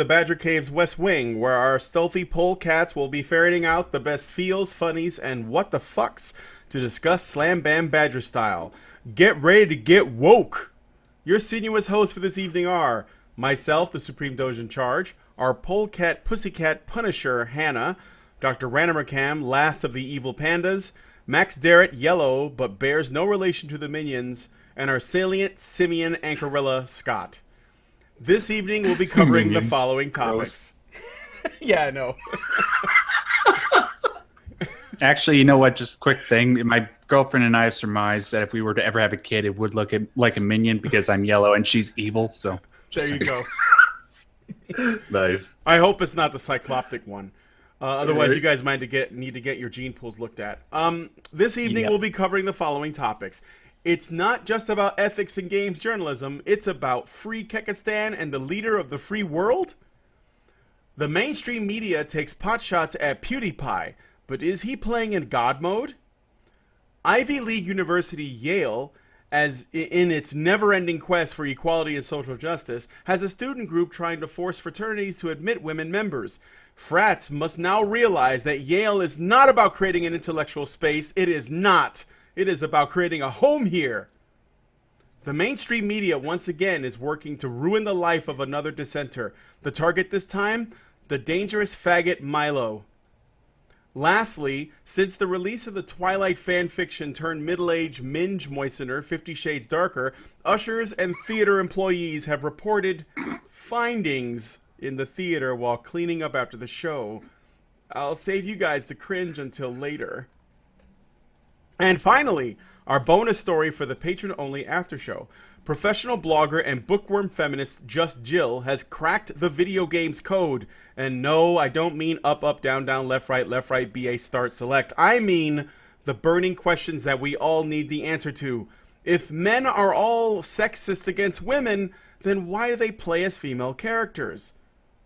the Badger Cave's West Wing, where our stealthy polecats will be ferreting out the best feels, funnies, and what the fucks to discuss Slam Bam Badger style. Get ready to get woke! Your sinuous hosts for this evening are myself, the Supreme Doge in Charge, our Polecat Pussycat Punisher, Hannah, Dr. Ranamercam, last of the evil pandas, Max Darrett, yellow, but bears no relation to the minions, and our salient simian Anchorilla, Scott. This evening we'll be covering the following topics. Yeah, I know. Actually, you know what? Just a quick thing. My girlfriend and I have surmised that if we were to ever have a kid, it would look like a minion because I'm yellow and she's evil. So there you go. Nice. I hope it's not the cycloptic one. Otherwise, you guys might need to get your gene pools looked at. This evening we'll be covering the following topics. It's not just about ethics in games journalism. It's about free Kekistan and the leader of the free world. The mainstream media takes potshots at Pewdiepie, but is he playing in God mode? Ivy League University Yale, as in its never-ending quest for equality and social justice, has a student group trying to force fraternities to admit women members. Frats must now realize that Yale is not about creating an intellectual space. It is not. It is about creating a home here. The mainstream media once again is working to ruin the life of another dissenter. The target this time? The dangerous faggot Milo. Lastly, since the release of the Twilight fanfiction turned middle-aged minge moistener 50 Shades Darker, ushers and theater employees have reported findings in the theater while cleaning up after the show. I'll save you guys the cringe until later. And finally, our bonus story for the patron-only after show. Professional blogger and bookworm feminist Just Jill has cracked the video game's code. And no, I don't mean up, up, down, down, left, right, BA, start, select. I mean the burning questions that we all need the answer to. If men are all sexist against women, then why do they play as female characters?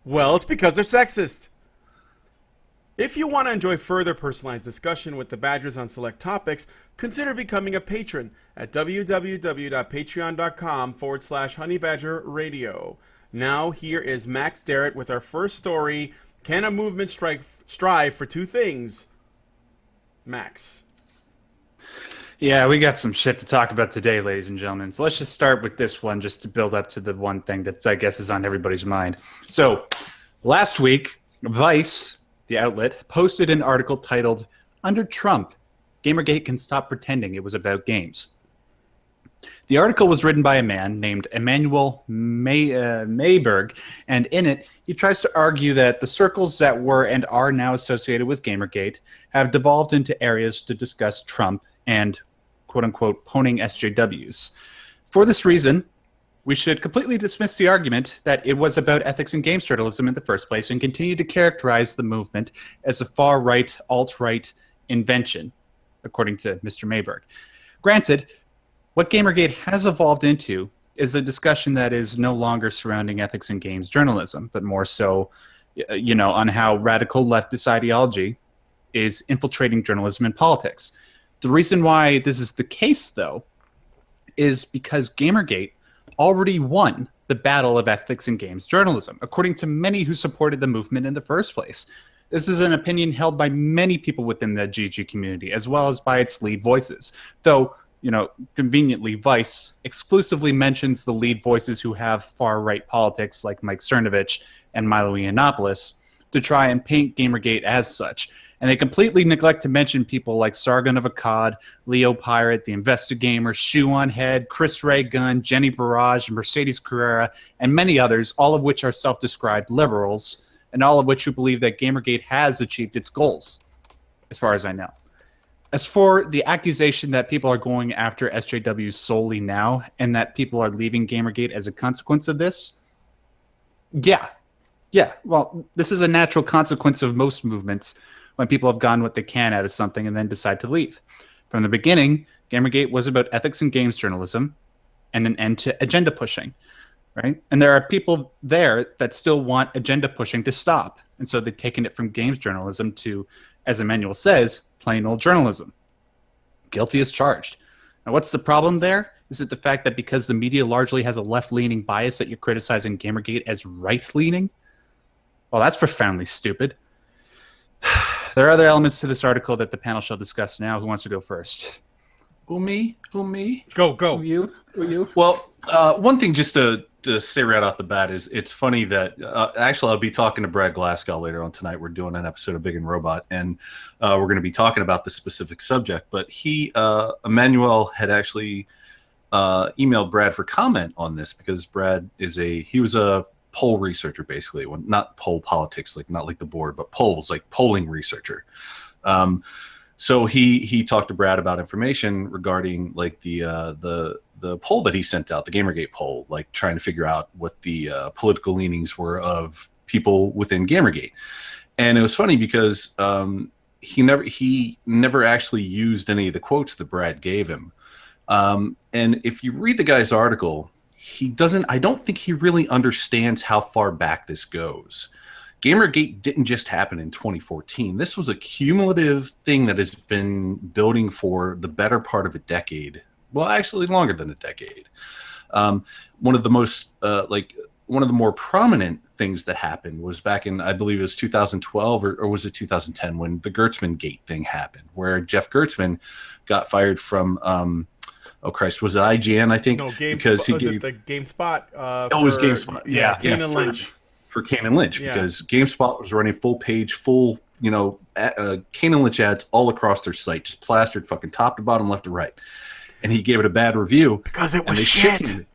Well, it's because they're sexist. If you want to enjoy further personalized discussion with the Badgers on select topics, consider becoming a patron at www.patreon.com/honeybadgerradio. Now, here is Max Darrett with our first story. Can a movement strive for two things? Max. Yeah, we got some shit to talk about today, ladies and gentlemen. So let's just start with this one just to build up to the one thing that I guess is on everybody's mind. So last week, Vice, the outlet, posted an article titled, "Under Trump, Gamergate Can Stop Pretending It Was About Games." The article was written by a man named Emmanuel Mayberg, and in it, he tries to argue that the circles that were and are now associated with Gamergate have devolved into areas to discuss Trump and quote-unquote poning SJWs. For this reason, we should completely dismiss the argument that it was about ethics in games journalism in the first place and continue to characterize the movement as a far-right, alt-right invention, according to Mr. Mayberg. Granted, what Gamergate has evolved into is a discussion that is no longer surrounding ethics in games journalism, but more so, on how radical leftist ideology is infiltrating journalism and politics. The reason why this is the case, though, is because Gamergate already won the battle of ethics in games journalism, according to many who supported the movement in the first place. This is an opinion held by many people within the GG community, as well as by its lead voices. Though, conveniently, Vice exclusively mentions the lead voices who have far-right politics like Mike Cernovich and Milo Yiannopoulos to try and paint Gamergate as such. And they completely neglect to mention people like Sargon of Akkad, Leo Pirate, the Investigamer, Shoe on Head, Chris Ray Gunn, Jenny Barrage, Mercedes Carrera, and many others, all of which are self-described liberals, and all of which who believe that Gamergate has achieved its goals, as far as I know. As for the accusation that people are going after SJWs solely now, and that people are leaving Gamergate as a consequence of this, yeah, well, this is a natural consequence of most movements when people have gotten what they can out of something and then decide to leave. From the beginning, Gamergate was about ethics in games journalism and an end to agenda pushing, right? And there are people there that still want agenda pushing to stop. And so they've taken it from games journalism to, as Emmanuel says, plain old journalism. Guilty as charged. Now, what's the problem there? Is it the fact that because the media largely has a left-leaning bias that you're criticizing Gamergate as right-leaning? Well, that's profoundly stupid. There are other elements to this article that the panel shall discuss now. Who wants to go first? Me? Go. You? Well, one thing just to say right off the bat is it's funny that actually I'll be talking to Brad Glasgow later on tonight. We're doing an episode of Big and Robot, and we're going to be talking about this specific subject. But Emmanuel had actually emailed Brad for comment on this because Brad he was a poll researcher basically, not poll politics, like not like the board, but polls, like polling researcher. So he talked to Brad about information regarding like the poll that he sent out, the Gamergate poll, like trying to figure out what the political leanings were of people within Gamergate. And it was funny because he never actually used any of the quotes that Brad gave him. And if you read the guy's article, I don't think he really understands how far back this goes. Gamergate didn't just happen in 2014. This was a cumulative thing that has been building for the better part of a decade. Well, actually longer than a decade. One of the more prominent things that happened was back in, I believe it was 2012 or was it 2010 when the Gertzman Gate thing happened, where Jeff Gertzman got fired from, was it IGN, I think? No, because was it the GameSpot? It was GameSpot. Yeah, Kane and Lynch. For Kane and Lynch, because GameSpot was running Kane and Lynch ads all across their site, just plastered fucking top to bottom, left to right. And he gave it a bad review. Because it was shit.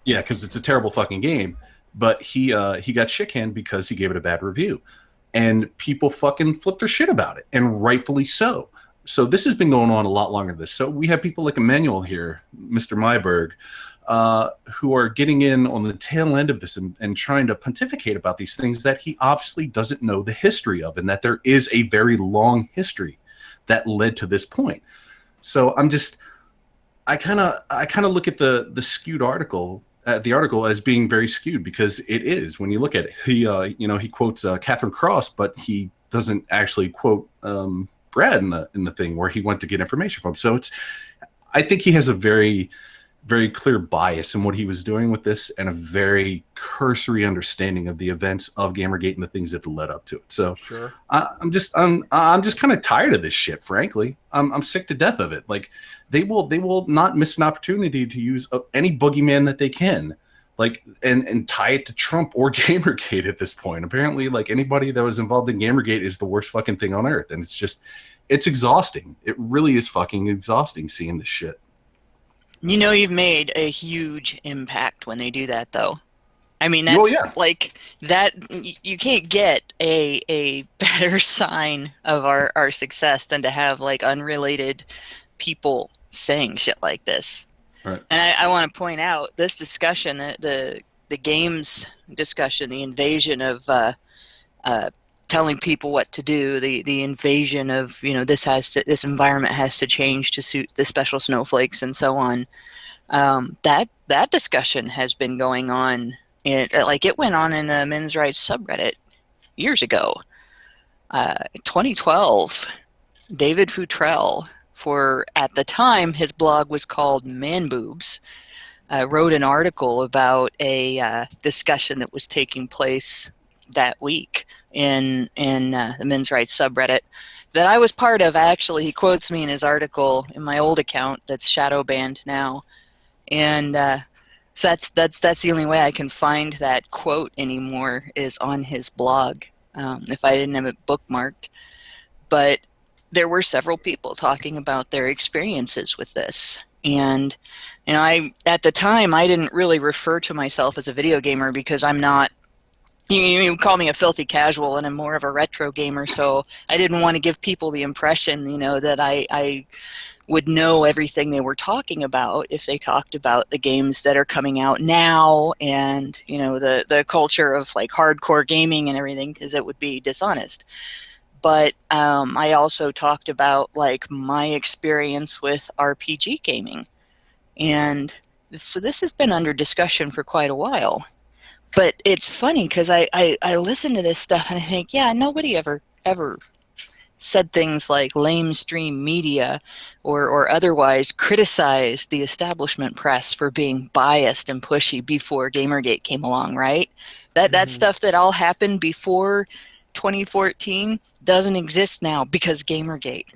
Yeah, because it's a terrible fucking game. But he got shit-canned because he gave it a bad review. And people fucking flipped their shit about it, and rightfully so. So this has been going on a lot longer than this. So we have people like Emmanuel here, Mr. Myberg, who are getting in on the tail end of this and trying to pontificate about these things that he obviously doesn't know the history of, and that there is a very long history that led to this point. So I kind of look at the skewed article, the article as being very skewed, because it is. When you look at it, he quotes Catherine Cross, but he doesn't actually quote Brad in the thing where he went to get information from. So I think he has a very, very clear bias in what he was doing with this, and a very cursory understanding of the events of Gamergate and the things that led up to it. So sure. I'm just kind of tired of this shit. Frankly, I'm sick to death of it. Like they will not miss an opportunity to use any boogeyman that they can, like and tie it to Trump or Gamergate at this point. Apparently, like anybody that was involved in Gamergate is the worst fucking thing on earth, and it's exhausting. It really is fucking exhausting seeing this shit. You know, you've made a huge impact when they do that, though. I mean, that's like that. You can't get a better sign of our success than to have like unrelated people saying shit like this. Right. And I want to point out this discussion, the games discussion, the invasion of telling people what to do, the invasion of, this environment has to change to suit the special snowflakes and so on. That discussion has been going on. It went on in the men's rights subreddit years ago. 2012, David Futrell, at the time his blog was called Man Boobs, wrote an article about a discussion that was taking place that week in the men's rights subreddit that I was part of. Actually, he quotes me in his article in my old account that's shadow banned now, and so that's the only way I can find that quote anymore is on his blog, if I didn't have it bookmarked. But there were several people talking about their experiences with this, and at the time I didn't really refer to myself as a video gamer because I'm not. You call me a filthy casual, and I'm more of a retro gamer, so I didn't want to give people the impression, that I would know everything they were talking about if they talked about the games that are coming out now and, the culture of like hardcore gaming and everything, because it would be dishonest. But I also talked about like my experience with RPG gaming. And so this has been under discussion for quite a while. But it's funny because I listen to this stuff and I think, yeah, nobody ever said things like lamestream media or otherwise criticized the establishment press for being biased and pushy before Gamergate came along, right? That stuff that all happened before 2014 doesn't exist now because Gamergate.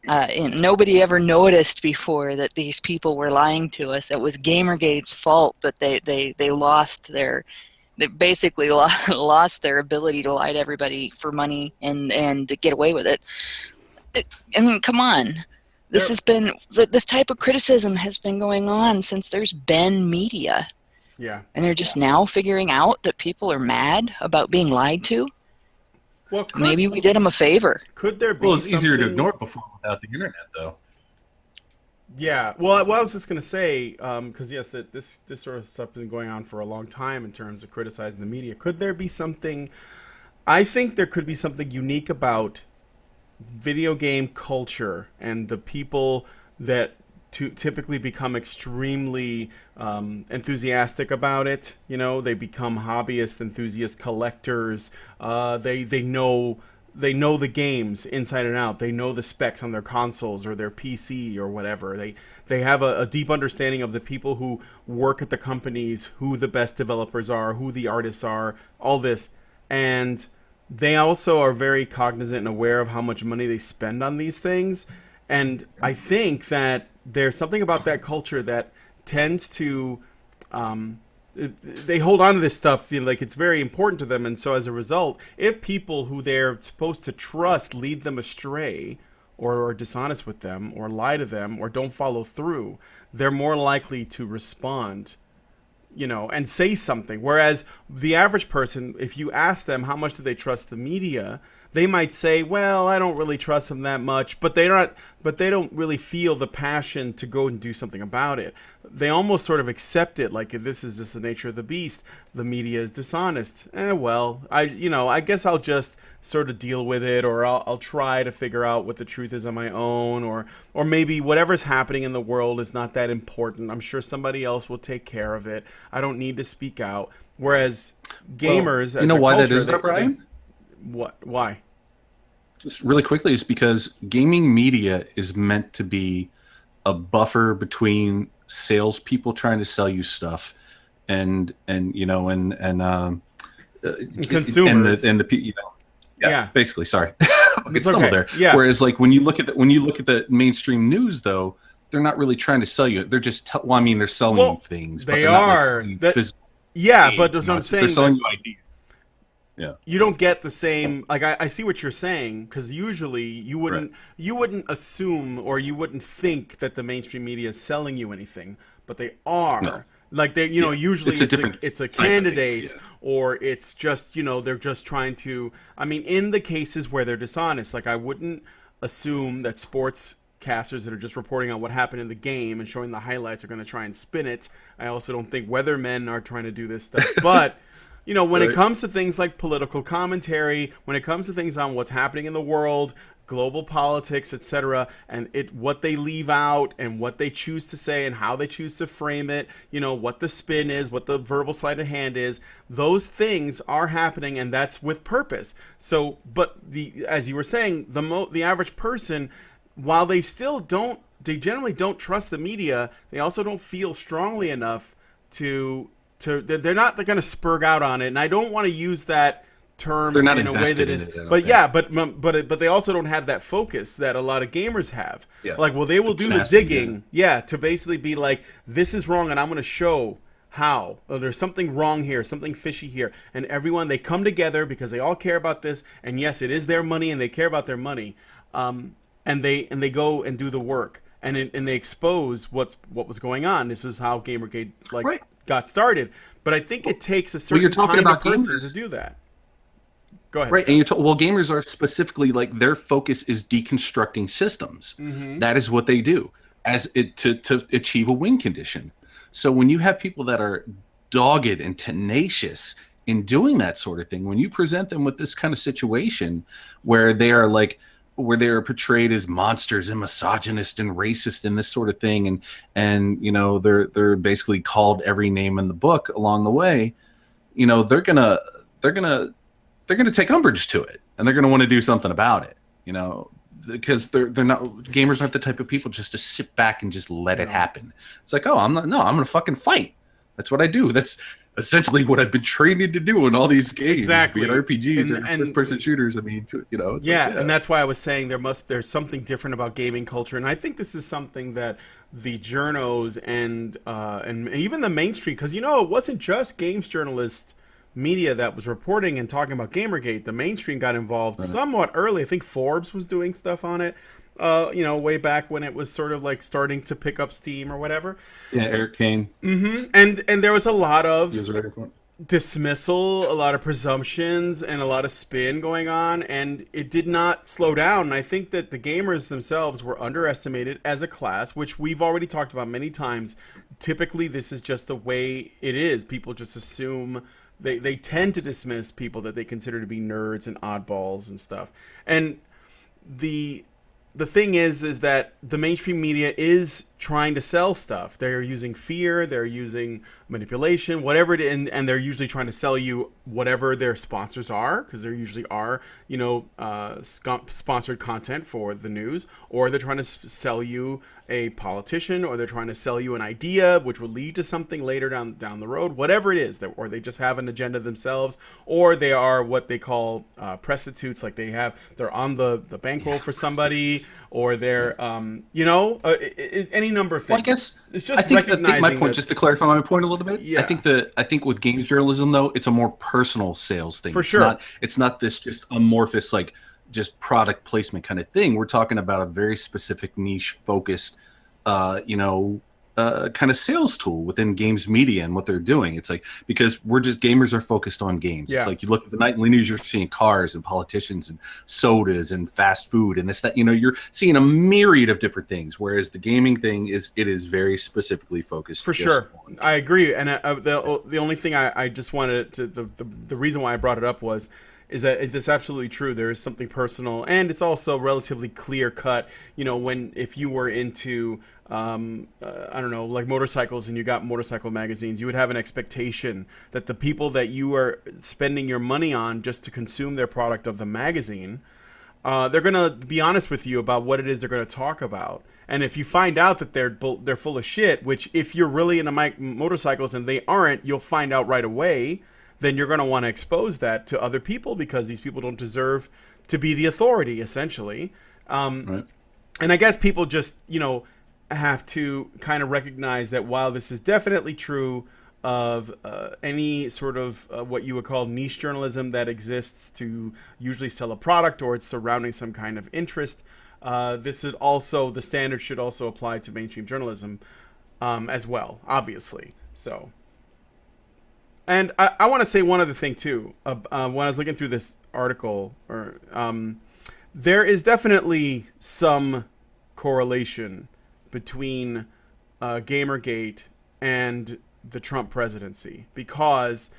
And nobody ever noticed before that these people were lying to us. It was Gamergate's fault that they lost their, they basically lost their ability to lie to everybody for money and to get away with it. I mean, come on. This type of criticism has been going on since there's been media. Yeah. And they're just now figuring out that people are mad about being lied to. Well, maybe we did them a favor. Could there be? Well, it's easier to ignore it before without the internet, though. Yeah. Well, I was just going to say, because yes, this sort of stuff has been going on for a long time in terms of criticizing the media. Could there be something? I think there could be something unique about video game culture and the people that typically become extremely enthusiastic about it. You know, they become hobbyist, enthusiast collectors. They know the games inside and out. They know the specs on their consoles or their PC or whatever. They have a deep understanding of the people who work at the companies, who the best developers are, who the artists are, all this. And they also are very cognizant and aware of how much money they spend on these things. And I think that there's something about that culture that tends to they hold on to this stuff, you know, like it's very important to them. And so as a result, if people who they're supposed to trust lead them astray or are dishonest with them or lie to them or don't follow through, they're more likely to respond, you know, and say something. Whereas the average person, if you ask them how much do they trust the media, they might say, well, I don't really trust them that much, but they don't really feel the passion to go and do something about it. They almost sort of accept it, like if this is just the nature of the beast. The media is dishonest. Well, I guess I'll just sort of deal with it, or I'll try to figure out what the truth is on my own, or maybe whatever's happening in the world is not that important. I'm sure somebody else will take care of it. I don't need to speak out. Whereas gamers, you know why that is, Brian? What? Why? Just really quickly, is because gaming media is meant to be a buffer between salespeople trying to sell you stuff and consumers and the you know. Yeah, basically. Sorry, it's stumbled there. Yeah. Whereas, like when you look at the mainstream news, though, they're not really trying to sell you. They're just they're selling you things. They but are. Not like yeah, but that's what I'm saying. They're selling you ideas. Yeah. You don't get the same. Like I see what you're saying, because usually you wouldn't assume or you wouldn't think that the mainstream media is selling you anything, but they are. No. Like they, usually it's a candidate, or it's just they're just trying to. I mean, in the cases where they're dishonest, like I wouldn't assume that sportscasters that are just reporting on what happened in the game and showing the highlights are going to try and spin it. I also don't think weathermen are trying to do this stuff, but. When it comes to things like political commentary, when it comes to things on what's happening in the world, global politics, etc., and what they leave out and what they choose to say and how they choose to frame it, what the spin is, what the verbal sleight of hand is, those things are happening, and that's with purpose. So, but as you were saying, the average person, while they generally don't trust the media, they also don't feel strongly enough they're not going to spurg out on it, and I don't want to use that term in a way that is. But they also don't have that focus that a lot of gamers have. Yeah. Like, well, they will do the digging, to basically be like, this is wrong, and I'm going to show how. There's something wrong here, something fishy here, and everyone, they come together because they all care about this, and yes, it is their money, and they care about their money, and they go and do the work, and they expose what was going on. This is how Gamergate got started, but I think it takes a certain kind of person to do that. Go ahead. Right, and gamers are specifically like their focus is deconstructing systems. Mm-hmm. That is what they do to achieve a win condition. So when you have people that are dogged and tenacious in doing that sort of thing, when you present them with this kind of situation where they are portrayed as monsters and misogynist and racist and this sort of thing, and they're basically called every name in the book along the way, they're gonna take umbrage to it, and they're gonna want to do something about it. you know, because they're not, gamers aren't the type of people just to sit back and just let it happen. It's like, oh, I'm gonna fucking fight. That's what I do. That's essentially what I've been training to do in all these games, Exactly. be it RPGs or And first-person shooters. I mean, you know, it's yeah, like, and that's why I was saying there's something different about gaming culture, and I think this is something that the journos and even the mainstream, because it wasn't just games journalists media that was reporting and talking about Gamergate. The mainstream got involved somewhat early. I think Forbes was doing stuff on it. Way back when it was sort of like starting to pick up steam or whatever. Yeah, Eric Kane. Mm-hmm. And there was a lot of He was ready for it. dismissal, a lot of presumptions, and a lot of spin going on, and it did not slow down. And I think that the gamers themselves were underestimated as a class, which we've already talked about many times. Typically, this is just the way it is. People just assume they tend to dismiss people that they consider to be nerds and oddballs and stuff. And the thing is that the mainstream media is trying to sell stuff. They're using fear, they're using manipulation, whatever it is, and they're usually trying to sell you whatever their sponsors are, because there usually are, sponsored content for the news, or they're trying to sell you a politician, or they're trying to sell you an idea which will lead to something later down the road, whatever it is, or they just have an agenda themselves, or they are what they call prostitutes, like they're on the bankroll for somebody, or they're any number of things. Well, I guess it's just I think recognizing my point, just to clarify my point a little bit. Yeah. I think with games journalism though, it's a more personal sales thing. For sure. It's not this just amorphous like just product placement kind of thing. We're talking about a very specific niche focused kind of sales tool within games media and what they're doing. It's like, because gamers are focused on games. Yeah. It's like you look at the nightly news, you're seeing cars and politicians and sodas and fast food and this, that, you're seeing a myriad of different things. Whereas the gaming thing is very specifically focused. For sure. I agree. And the only thing I just wanted to, the reason why I brought it up is that it's absolutely true. There is something personal, and it's also relatively clear cut. If you were into I don't know, like motorcycles, and you got motorcycle magazines, you would have an expectation that the people that you are spending your money on just to consume their product of the magazine, they're going to be honest with you about what it is they're going to talk about. And if you find out that they're full of shit, which if you're really into motorcycles and they aren't, you'll find out right away, then you're going to want to expose that to other people, because these people don't deserve to be the authority, essentially. Right. And I guess people just, have to kind of recognize that while this is definitely true of any sort of what you would call niche journalism that exists to usually sell a product or it's surrounding some kind of interest, this is also, the standard should also apply to mainstream journalism as well, obviously. So, and I want to say one other thing too. When I was looking through this article, there is definitely some correlation between Gamergate and the Trump presidency, because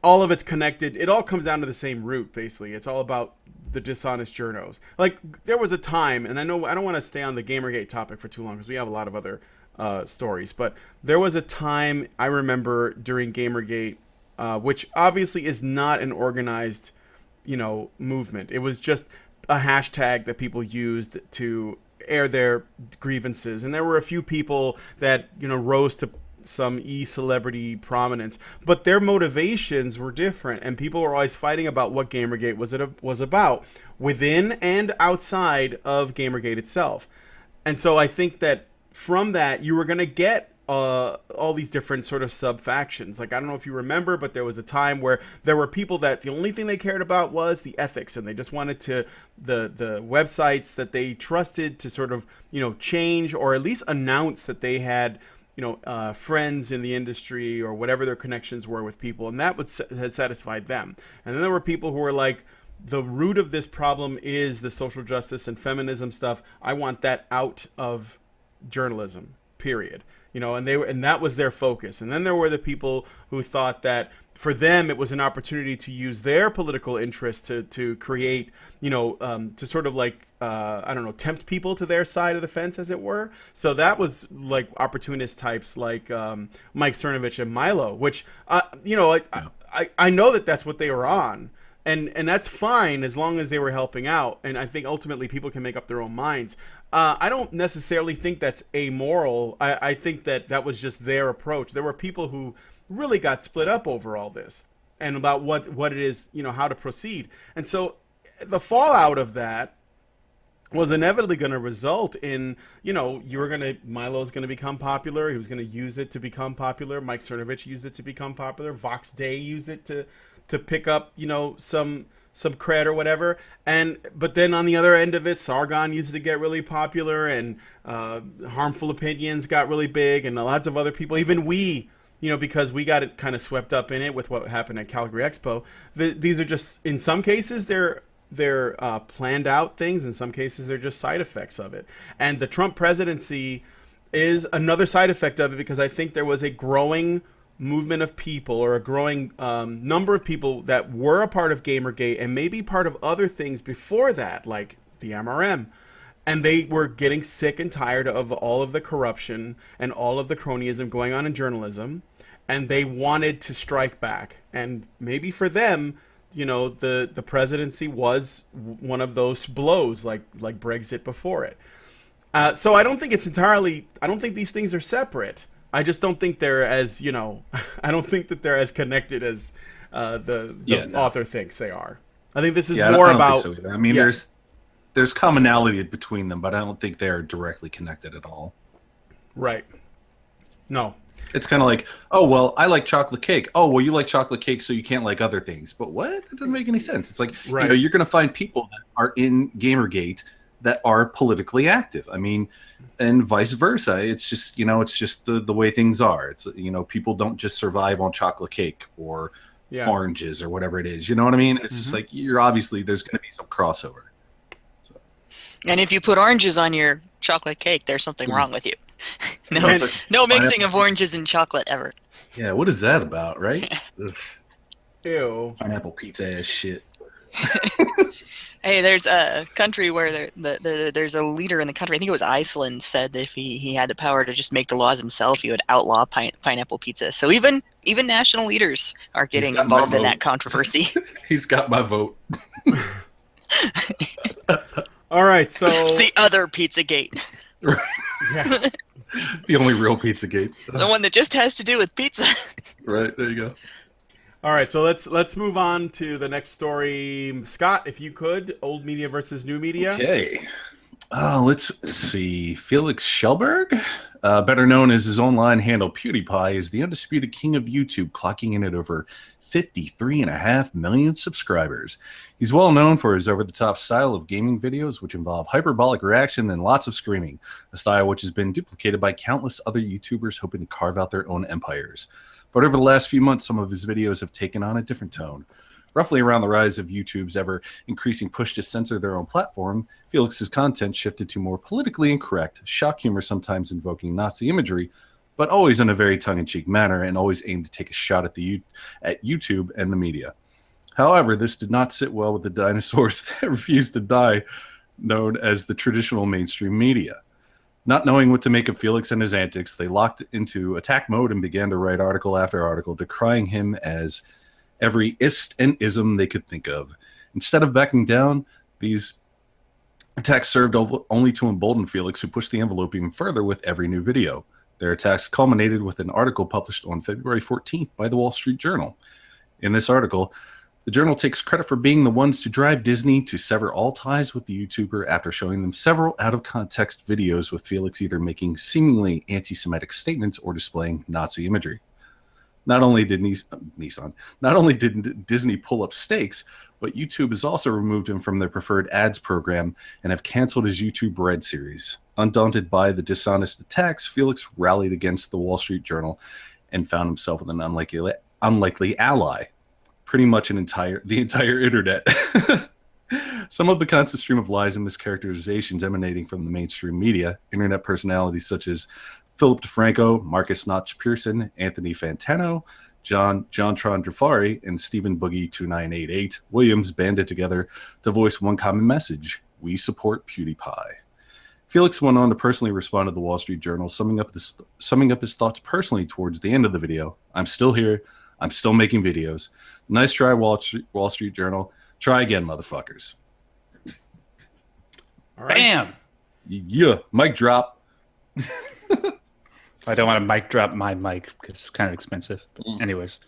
all of it's connected. It all comes down to the same root, basically. It's all about the dishonest journos. Like, there was a time, and I know I don't want to stay on the Gamergate topic for too long because we have a lot of other stories, but there was a time I remember during Gamergate, which obviously is not an organized, movement. It was just a hashtag that people used to air their grievances, and there were a few people that rose to some celebrity prominence, but their motivations were different, and people were always fighting about what Gamergate was about within and outside of Gamergate itself. And so I think that from that you were going to get all these different sort of sub factions. Like, I don't know if you remember, but there was a time where there were people that the only thing they cared about was the ethics, and they just wanted to the websites that they trusted to sort of change or at least announce that they had friends in the industry or whatever their connections were with people, and that had satisfied them. And then there were people who were like, the root of this problem is the social justice and feminism stuff. I want that out of journalism, period. And that was their focus. And then there were the people who thought that for them it was an opportunity to use their political interest to create, to sort of like, tempt people to their side of the fence, as it were. So that was like opportunist types like Mike Cernovich and Milo, which, I know that that's what they were on. and that's fine as long as they were helping out. And I think ultimately people can make up their own minds. I don't necessarily think that's amoral. I think that was just their approach. There were people who really got split up over all this and about what it is, how to proceed. And so the fallout of that was inevitably going to result in, Milo's going to become popular. He was going to use it to become popular. Mike Cernovich used it to become popular. Vox Day used it to pick up, some cred or whatever. But then on the other end of it, Sargon used it to get really popular, and Harmful Opinions got really big, and lots of other people, even we, because we got it kind of swept up in it with what happened at Calgary Expo. These are just, in some cases, they're planned out things. In some cases, they're just side effects of it. And the Trump presidency is another side effect of it, because I think there was a growing movement of people, or a growing number of people that were a part of Gamergate and maybe part of other things before that, like the MRM. And they were getting sick and tired of all of the corruption and all of the cronyism going on in journalism. And they wanted to strike back. And maybe for them, the presidency was one of those blows, like Brexit before it. So I don't think I don't think these things are separate. I just don't think they're as, I don't think that they're as connected as the author thinks they are. I think this is more about. Think so either. I mean, there's commonality between them, but I don't think they're directly connected at all. Right. No. It's kind of like, oh, well, I like chocolate cake. Oh, well, you like chocolate cake, so you can't like other things. But what? That doesn't make any sense. It's like, right. You're going to find people that are in Gamergate that are politically active. I mean, and vice versa. It's just, it's just the way things are. It's, people don't just survive on chocolate cake or oranges or whatever it is. You know what I mean? It's just like, there's going to be some crossover. So. And if you put oranges on your chocolate cake, there's something wrong with you. No mixing of oranges and chocolate ever. Yeah, what is that about, right? Ew. Pineapple pizza ass shit. Hey, there's a country where there's a leader in the country, I think it was Iceland, said that if he had the power to just make the laws himself, he would outlaw pineapple pizza. So even national leaders are getting involved in that controversy. He's got my vote. All right, so the other Pizzagate. Right. Yeah. The only real Pizzagate. The one that just has to do with pizza. Right, there you go. All right, so let's move on to the next story. Scott, if you could, old media versus new media. Okay. Let's see. Felix Schellberg, better known as his online handle Pewdiepie, is the undisputed king of YouTube, clocking in at over 53.5 million subscribers. He's well known for his over-the-top style of gaming videos, which involve hyperbolic reaction and lots of screaming, a style which has been duplicated by countless other YouTubers hoping to carve out their own empires. But over the last few months, some of his videos have taken on a different tone. Roughly around the rise of YouTube's ever-increasing push to censor their own platform, Felix's content shifted to more politically incorrect, shock humor sometimes invoking Nazi imagery, but always in a very tongue-in-cheek manner and always aimed to take a shot at YouTube and the media. However, this did not sit well with the dinosaurs that refused to die, known as the traditional mainstream media. Not knowing what to make of Felix and his antics, they locked into attack mode and began to write article after article, decrying him as every ist and ism they could think of. Instead of backing down, these attacks served only to embolden Felix, who pushed the envelope even further with every new video. Their attacks culminated with an article published on February 14th by the Wall Street Journal. In this article, the journal takes credit for being the ones to drive Disney to sever all ties with the YouTuber after showing them several out-of-context videos with Felix either making seemingly anti-Semitic statements or displaying Nazi imagery. Not only did Disney pull up stakes, but YouTube has also removed him from their preferred ads program and have canceled his YouTube Red series. Undaunted by the dishonest attacks, Felix rallied against the Wall Street Journal and found himself with an unlikely ally. Pretty much the entire internet. Some of the constant stream of lies and mischaracterizations emanating from the mainstream media, internet personalities such as Philip DeFranco, Marcus Notch Pearson, Anthony Fantano, John Trandafari, and Stephen Boogie 2988 Williams banded together to voice one common message: we support PewDiePie. Felix went on to personally respond to the Wall Street Journal, summing up his thoughts personally towards the end of the video. I'm still here. I'm still making videos. Nice try, Wall Street Journal. Try again, motherfuckers. All right. Bam! Yeah, mic drop. I don't want to mic drop my mic because it's kind of expensive. Anyways.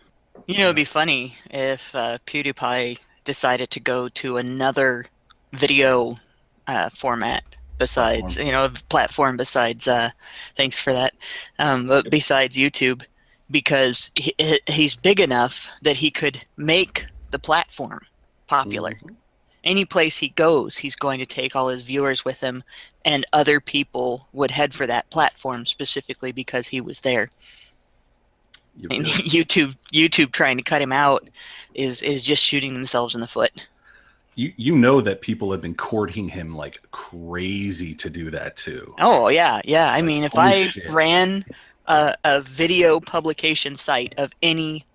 You know, it'd be funny if PewDiePie decided to go to another video format besides, platform besides, thanks for that, but besides YouTube, because he's big enough that he could make the platform popular. Mm-hmm. Any place he goes, he's going to take all his viewers with him, and other people would head for that platform specifically because he was there. And YouTube trying to cut him out is just shooting themselves in the foot. You know that people have been courting him like crazy to do that too. Oh yeah. I mean, if I shit. ran a video publication site of any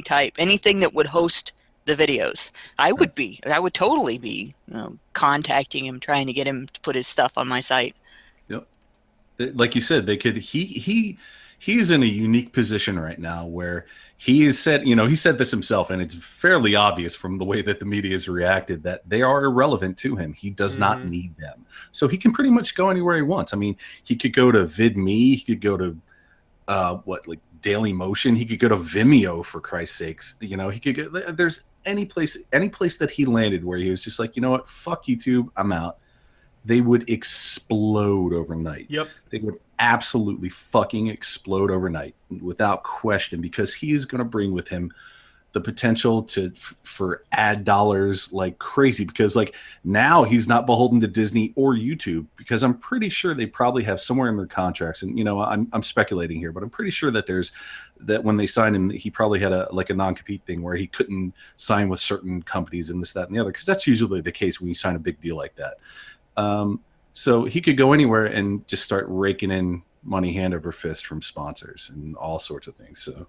type, anything that would host the videos, I would totally be contacting him, trying to get him to put his stuff on my site. Yep. Like you said, they could. He is in a unique position right now where he has said, he said this himself, and it's fairly obvious from the way that the media has reacted that they are irrelevant to him. He does not need them. So he can pretty much go anywhere he wants. I mean, he could go to VidMe, he could go to Daily Motion, he could go to Vimeo, for Christ's sakes. He could get, there's any place that he landed where he was just like, you know what, fuck YouTube, I'm out. They would explode overnight. Yep. They would absolutely fucking explode overnight without question, because he is going to bring with him the potential for ad dollars like crazy, because like now he's not beholden to Disney or YouTube, because I'm pretty sure they probably have somewhere in their contracts, and I'm speculating here, but I'm pretty sure that when they signed him, he probably had a non-compete thing where he couldn't sign with certain companies and this, that, and the other, because that's usually the case when you sign a big deal like that. So he could go anywhere and just start raking in money hand over fist from sponsors and all sorts of things. So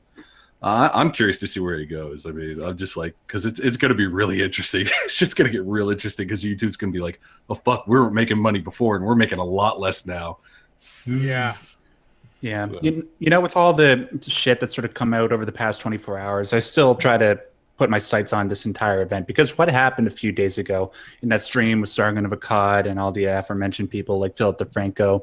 I'm curious to see where he goes. I mean, I'm just like, because it's going to be really interesting. It's just going to get real interesting, because YouTube's going to be like, oh, fuck, we weren't making money before and we're making a lot less now. Yeah. Yeah. So. With all the shit that's sort of come out over the past 24 hours, I still try to put my sights on this entire event, because what happened a few days ago in that stream with Sargon of Akkad and all the aforementioned people like Philip DeFranco,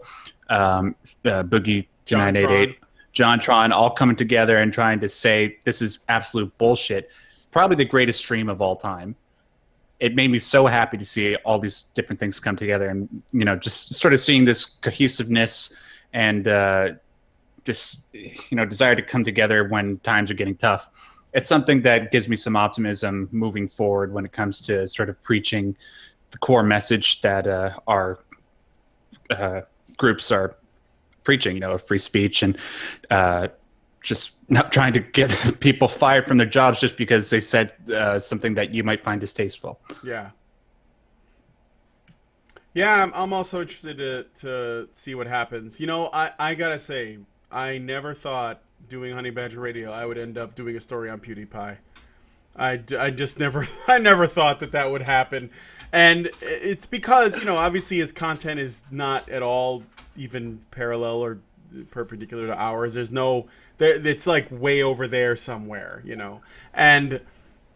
Boogie 2988, John Tron, all coming together and trying to say this is absolute bullshit. Probably the greatest stream of all time. It made me so happy to see all these different things come together, and just sort of seeing this cohesiveness and this desire to come together when times are getting tough. It's something that gives me some optimism moving forward when it comes to sort of preaching the core message that our groups are preaching, of free speech, and just not trying to get people fired from their jobs just because they said something that you might find distasteful. Yeah. Yeah, I'm also interested to see what happens. I gotta say, I never thought doing Honey Badger Radio I would end up doing a story on PewDiePie. I just never thought that would happen, and it's because obviously his content is not at all even parallel or perpendicular to ours. It's like way over there somewhere, and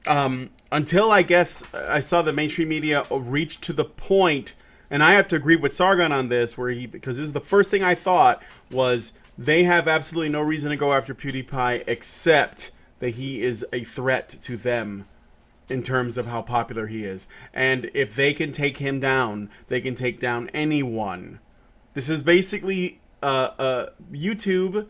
until I guess I saw the mainstream media reach to the point, and I have to agree with Sargon on this, because this is the first thing I thought was, they have absolutely no reason to go after PewDiePie except that he is a threat to them in terms of how popular he is. And if they can take him down, they can take down anyone. This is basically YouTube,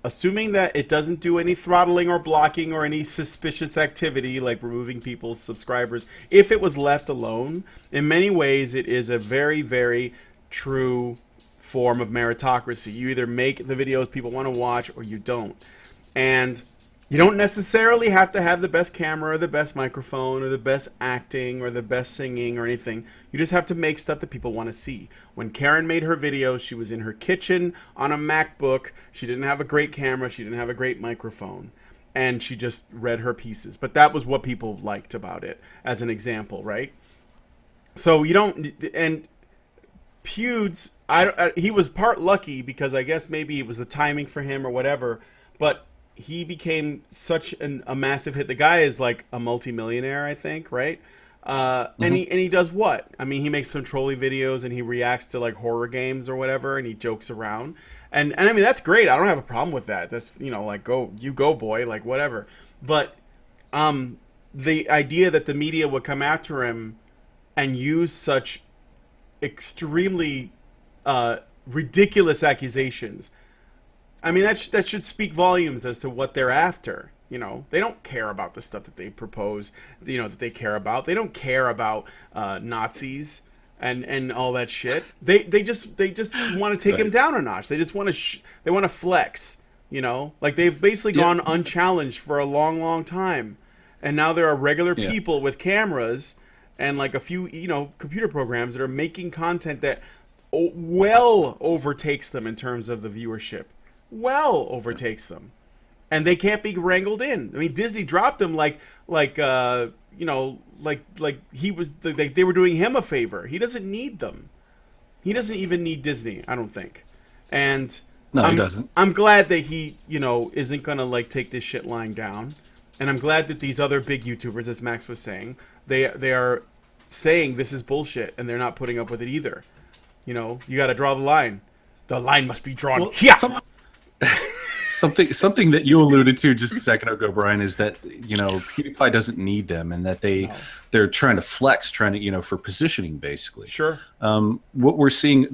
assuming that it doesn't do any throttling or blocking or any suspicious activity like removing people's subscribers. If it was left alone, in many ways it is a very, very true form of meritocracy. You either make the videos people want to watch or you don't. And you don't necessarily have to have the best camera or the best microphone or the best acting or the best singing or anything. You just have to make stuff that people want to see. When Karen made her videos, she was in her kitchen on a MacBook. She didn't have a great camera. She didn't have a great microphone. And she just read her pieces. But that was what people liked about it, as an example, right? So you don't... And Pewds, he was part lucky, because I guess maybe it was the timing for him or whatever, but he became such a massive hit. The guy is like a multimillionaire, I think, right? And he does what? I mean, he makes some trolly videos and he reacts to like horror games or whatever, and he jokes around. And I mean, that's great. I don't have a problem with that. That's, like, go boy, like whatever. But the idea that the media would come after him and use such extremely ridiculous accusations, I mean, that should speak volumes as to what they're after. They don't care about the stuff that they propose, that they care about. They don't care about Nazis and all that shit. They just want to take him down a notch. They just want to they want to flex. Like they've basically gone unchallenged for a long, long time, and now there are regular people with cameras and like a few computer programs that are making content that well overtakes them in terms of the viewership. Well overtakes them. And they can't be wrangled in. I mean, Disney dropped him like he was they were doing him a favor. He doesn't need them. He doesn't even need Disney, I don't think. And he doesn't. I'm glad that he isn't gonna like take this shit lying down. And I'm glad that these other big YouTubers, as Max was saying, they are saying this is bullshit, and they're not putting up with it either. You got to draw the line. The line must be drawn here. Something that you alluded to just a second ago, Brian, is that PewDiePie doesn't need them, and that they're trying to flex, for positioning, basically. Sure. What we're seeing,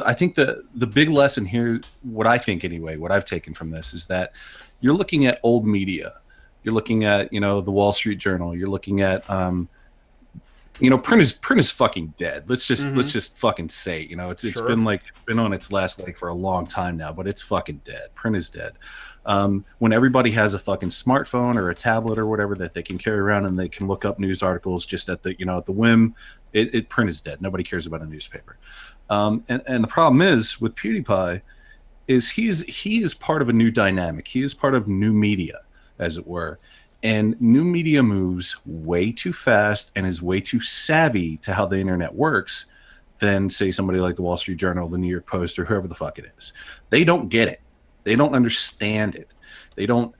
I think the big lesson here, what I think anyway, what I've taken from this is that you're looking at old media, you're looking at the Wall Street Journal, you're looking at print is fucking dead. Let's just fucking say, it's been on its last leg for a long time now, but it's fucking dead. Print is dead. When everybody has a fucking smartphone or a tablet or whatever that they can carry around and they can look up news articles just at the at the whim, print is dead. Nobody cares about a newspaper. And the problem is with PewDiePie is he is part of a new dynamic. He is part of new media, as it were. And new media moves way too fast and is way too savvy to how the internet works than, say, somebody like the Wall Street Journal, the New York Post, or whoever the fuck it is. They don't get it. They don't understand it. They don't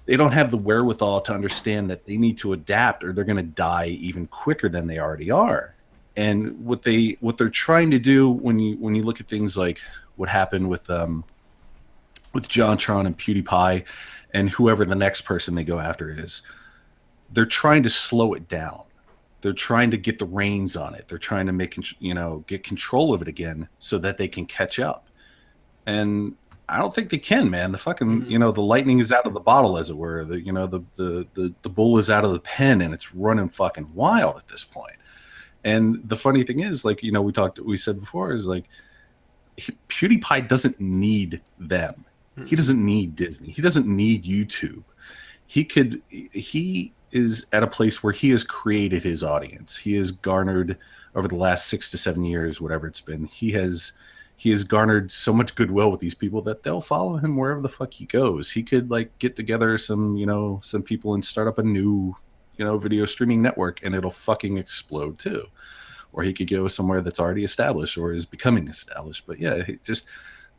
have the wherewithal to understand that they need to adapt or they're going to die even quicker than they already are. And what they're trying to do when you look at things like what happened with JonTron and PewDiePie and whoever the next person they go after is, they're trying to slow it down. They're trying to get the reins on it. They're trying to get control of it again so that they can catch up. And I don't think they can, man. The fucking, the lightning is out of the bottle, as it were. The bull is out of the pen, and it's running fucking wild at this point. And the funny thing is, like, we said before, is like, PewDiePie doesn't need them. He doesn't need Disney. He doesn't need YouTube. He is at a place where he has created his audience. He has garnered over the last 6 to 7 years, whatever it's been. He has garnered so much goodwill with these people that they'll follow him wherever the fuck he goes. He could like get together some people and start up a new, video streaming network, and it'll fucking explode too. Or he could go somewhere that's already established or is becoming established. But yeah,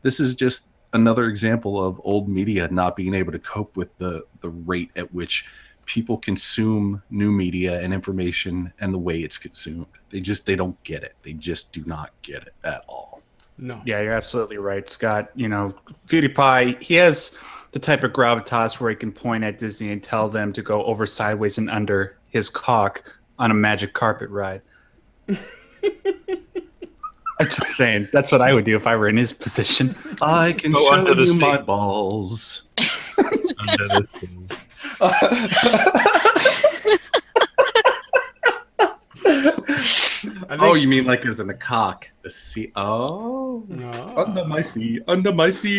this is just another example of old media not being able to cope with the rate at which people consume new media and information and the way it's consumed. They don't get it. They just do not get it at all. No. Yeah, you're absolutely right, Scott. PewDiePie, he has the type of gravitas where he can point at Disney and tell them to go over, sideways, and under his cock on a magic carpet ride. I'm just saying, that's what I would do if I were in his position. I can show you my balls. Under the sea. Oh, you mean like as in a cock? The sea. Oh. No. Under my sea.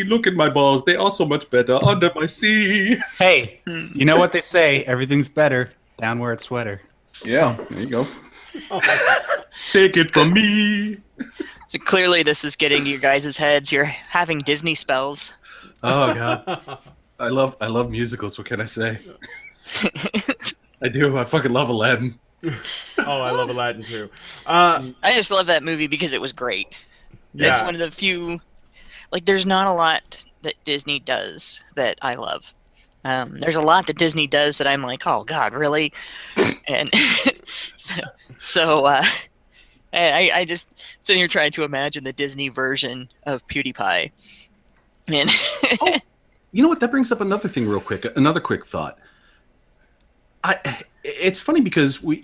Look at my balls. They are so much better under my sea. Hey, you know what they say? Everything's better down where it's wetter. Yeah, there you go. Take it from me. So clearly this is getting to your guys' heads. You're having Disney spells. Oh, God. I love musicals. What can I say? I do. I fucking love Aladdin. Oh, I love Aladdin too. I just love that movie because it was great. That's one of the few. Like, there's not a lot that Disney does that I love. There's a lot that Disney does that I'm like, oh God, really? And so I just sitting here trying to imagine the Disney version of PewDiePie. And Oh, you know what? That brings up another thing real quick. Another quick thought. It's funny because we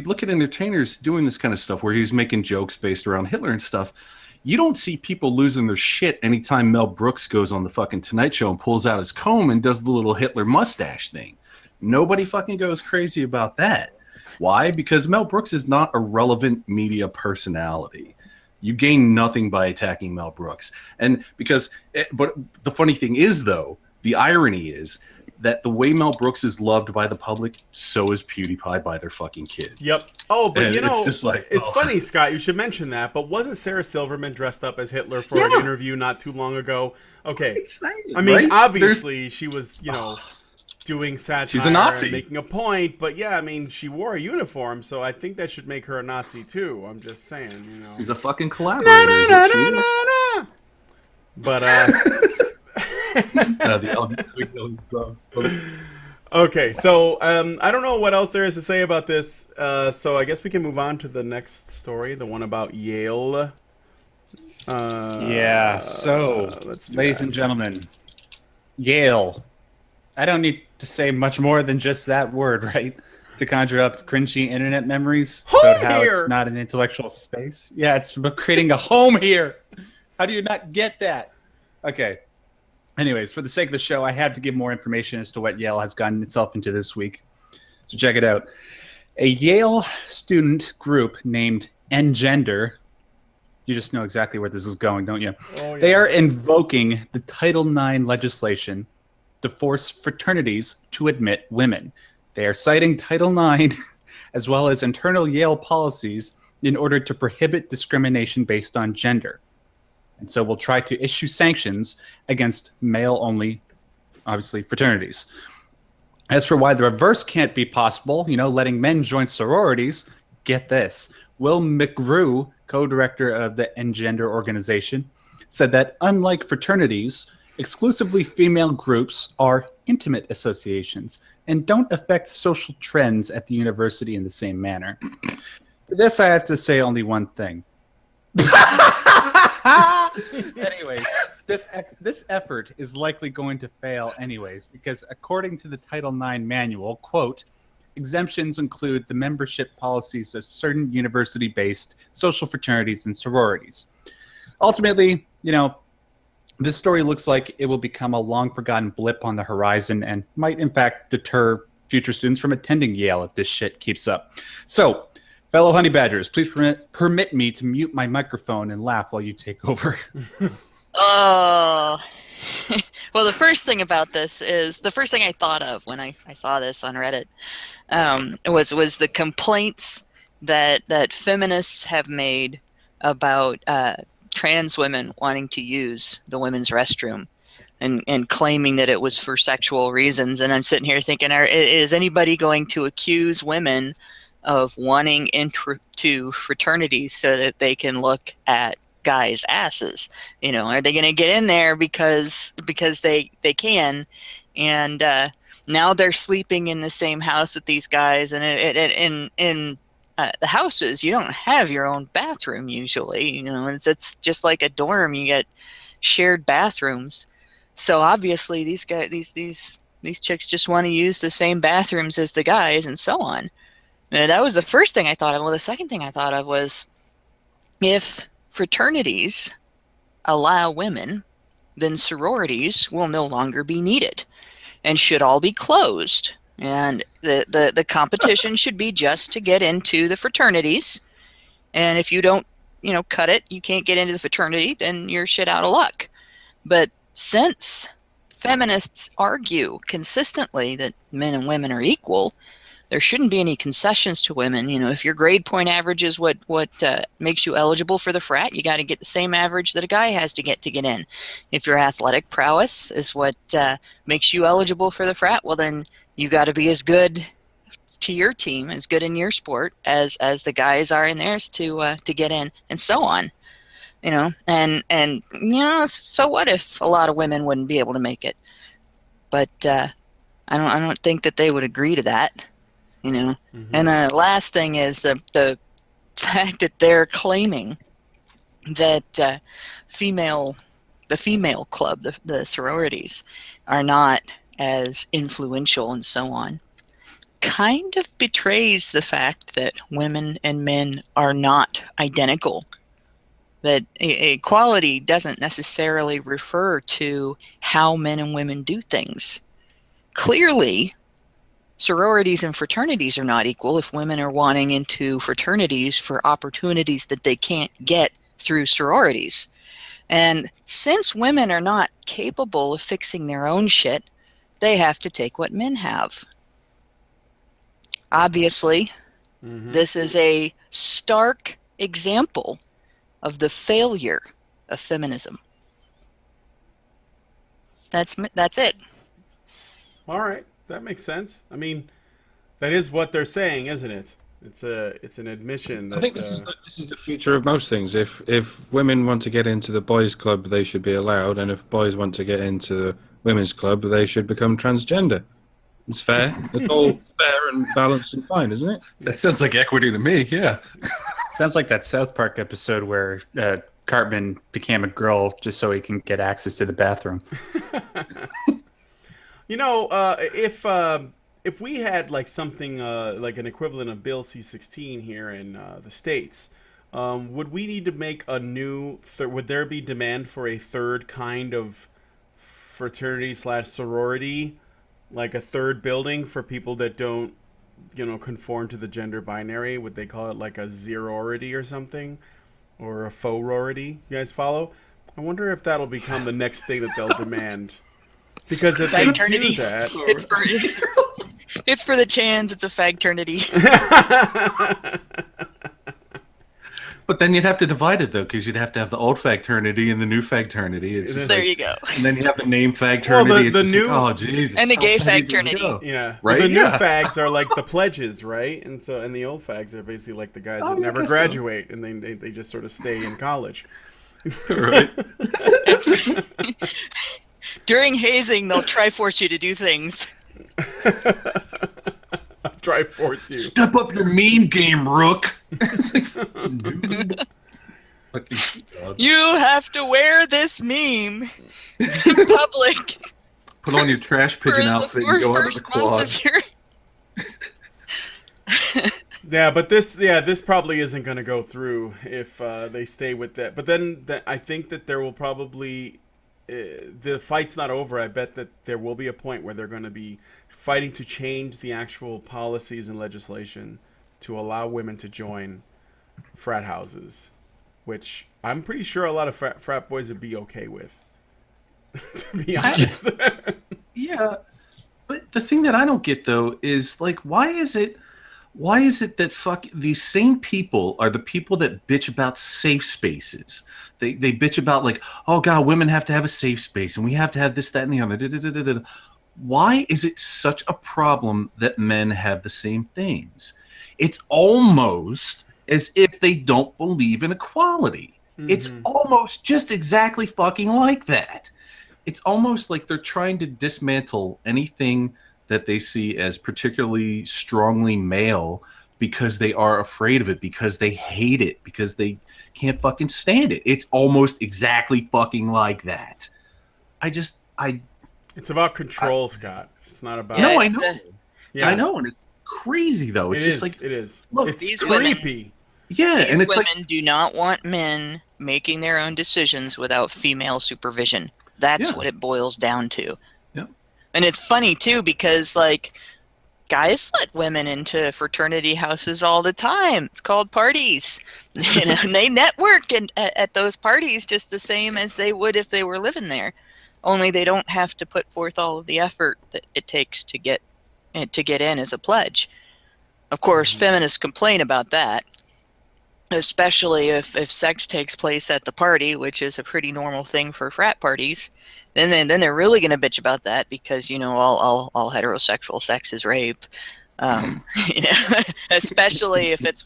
look at entertainers doing this kind of stuff where he's making jokes based around Hitler and stuff. You don't see people losing their shit anytime Mel Brooks goes on the fucking Tonight Show and pulls out his comb and does the little Hitler mustache thing. Nobody fucking goes crazy about that. Why? Because Mel Brooks is not a relevant media personality. You gain nothing by attacking Mel Brooks. But the funny thing is, though, the irony is that the way Mel Brooks is loved by the public, so is PewDiePie by their fucking kids. Yep. Oh, but And you know, it's just like, it's funny, Scott, you should mention that, but wasn't Sarah Silverman dressed up as Hitler for an interview not too long ago? Okay. I mean, right? obviously, she was, doing satire She's a Nazi. and making a point, but yeah, I mean, she wore a uniform, so I think that should make her a Nazi too. I'm just saying, She's a fucking collaborator. Is what she is. But, okay, so I don't know what else there is to say about this, so I guess we can move on to the next story, the one about Yale. Ladies and gentlemen, Yale. I don't need to say much more than just that word, right? To conjure up cringy internet memories about how it's not an intellectual space. Yeah, it's about creating a home here. How do you not get that? Okay. Anyways, for the sake of the show, I had to give more information as to what Yale has gotten itself into this week. So check it out. A Yale student group named Engender. You just know exactly where this is going, don't you? Oh, yeah. They are invoking the Title IX legislation to force fraternities to admit women. They are citing Title IX as well as internal Yale policies in order to prohibit discrimination based on gender. And so we'll try to issue sanctions against male-only, obviously, fraternities. As for why the reverse can't be possible, letting men join sororities, get this. Will McGrew, co-director of the Engender organization, said that unlike fraternities, exclusively female groups are intimate associations and don't affect social trends at the university in the same manner. For this, I have to say only one thing. Anyways, this effort is likely going to fail anyways, because according to the Title IX manual, quote, exemptions include the membership policies of certain university-based social fraternities and sororities. Ultimately, this story looks like it will become a long-forgotten blip on the horizon and might, in fact, deter future students from attending Yale if this shit keeps up. So, fellow honey badgers, please permit me to mute my microphone and laugh while you take over. Oh. Well, the first thing about this is, the first thing I thought of when I saw this on Reddit was the complaints that feminists have made about trans women wanting to use the women's restroom and claiming that it was for sexual reasons. And I'm sitting here thinking, is anybody going to accuse women of wanting into fraternities so that they can look at guys' asses? Are they going to get in there because they can, and now they're sleeping in the same house with these guys, and in the houses you don't have your own bathroom usually. It's just like a dorm. You get shared bathrooms, so obviously these guys, these chicks just want to use the same bathrooms as the guys, and so on. And that was the first thing I thought of. Well, the second thing I thought of was, if fraternities allow women, then sororities will no longer be needed and should all be closed. And the competition should be just to get into the fraternities. And if you don't, cut it, you can't get into the fraternity, then you're shit out of luck. But since feminists argue consistently that men and women are equal, there shouldn't be any concessions to women. If your grade point average is what makes you eligible for the frat, you got to get the same average that a guy has to get in. If your athletic prowess is what makes you eligible for the frat, well, then you got to be as good to your team, as good in your sport as the guys are in theirs to get in, and so on. So what if a lot of women wouldn't be able to make it? But I don't think that they would agree to that, you know. Mm-hmm. And the last thing is the fact that they're claiming that the female club, the sororities, are not as influential and so on, kind of betrays the fact that women and men are not identical. That equality doesn't necessarily refer to how men and women do things. Clearly, sororities and fraternities are not equal if women are wanting into fraternities for opportunities that they can't get through sororities. And since women are not capable of fixing their own shit, they have to take what men have. Obviously, this is a stark example of the failure of feminism. That's it. All right, that makes sense. I mean, that is what they're saying, isn't it? It's an admission that I think this is the future of most things. If women want to get into the boys' club, they should be allowed, and if boys want to get into the women's club, they should become transgender. It's fair. It's all fair and balanced and fine, isn't it? That sounds like equity to me. Yeah. Sounds like that South Park episode where Cartman became a girl just so he can get access to the bathroom. You know, if we had like something like an equivalent of Bill C-16 here in the States, would we need to make a new? Would there be demand for a third kind of fraternity/sorority, like a third building for people that don't, conform to the gender binary? Would they call it like a zerority or something, or a faux-rority? You guys follow? I wonder if that'll become the next thing that they'll demand. Because if they do that, It's for the chans. It's a fagternity. But then you'd have to divide it, though, because you'd have to have the old fagternity and the new fagternity. It's just There you go. And then you have the name fagternity. Well, it's the just new- like, oh, Jesus. And the gay how many does it fagternity. go? yeah, Right? The new Yeah. fags are like the pledges, right? And the old fags are basically like the guys Oh, that yeah, I never guess so. graduate and they just sort of stay in college. Right. During hazing, they'll try force you to do things. Try force you. Step up your meme game, Rook. It's like, noob. Fucking dog. You have to wear this meme in public Put on your trash for pigeon the outfit and go out of the first month quad. of your... Yeah, but this probably isn't going to go through if they stay with that. But then I think that there will probably the fight's not over. I bet that there will be a point where they're going to be fighting to change the actual policies and legislation to allow women to join frat houses, which I'm pretty sure a lot of frat boys would be okay with. To be honest. Yeah, but the thing that I don't get though is like, why is it that these same people are the people that bitch about safe spaces? They bitch about like, oh God, women have to have a safe space and we have to have this, that, and the other. Da-da-da-da-da. Why is it such a problem that men have the same things? It's almost as if they don't believe in equality. Mm-hmm. It's almost just exactly fucking like that. It's almost like they're trying to dismantle anything that they see as particularly strongly male because they are afraid of it, because they hate it, because they can't fucking stand it. It's almost exactly fucking like that. It's about control, Scott. It's not about... No, I know. Yeah. I know, and it's crazy, though. It's just like... It is. Look, it's these creepy. And it's women like... do not want men making their own decisions without female supervision. That's what it boils down to. Yeah. And it's funny, too, because, like, guys let women into fraternity houses all the time. It's called parties. And they network at those parties just the same as they would if they were living there. Only they don't have to put forth all of the effort that it takes to get in as a pledge. Of course, feminists complain about that, especially if sex takes place at the party, which is a pretty normal thing for frat parties. Then they're really going to bitch about that because, all heterosexual sex is rape. Especially if it's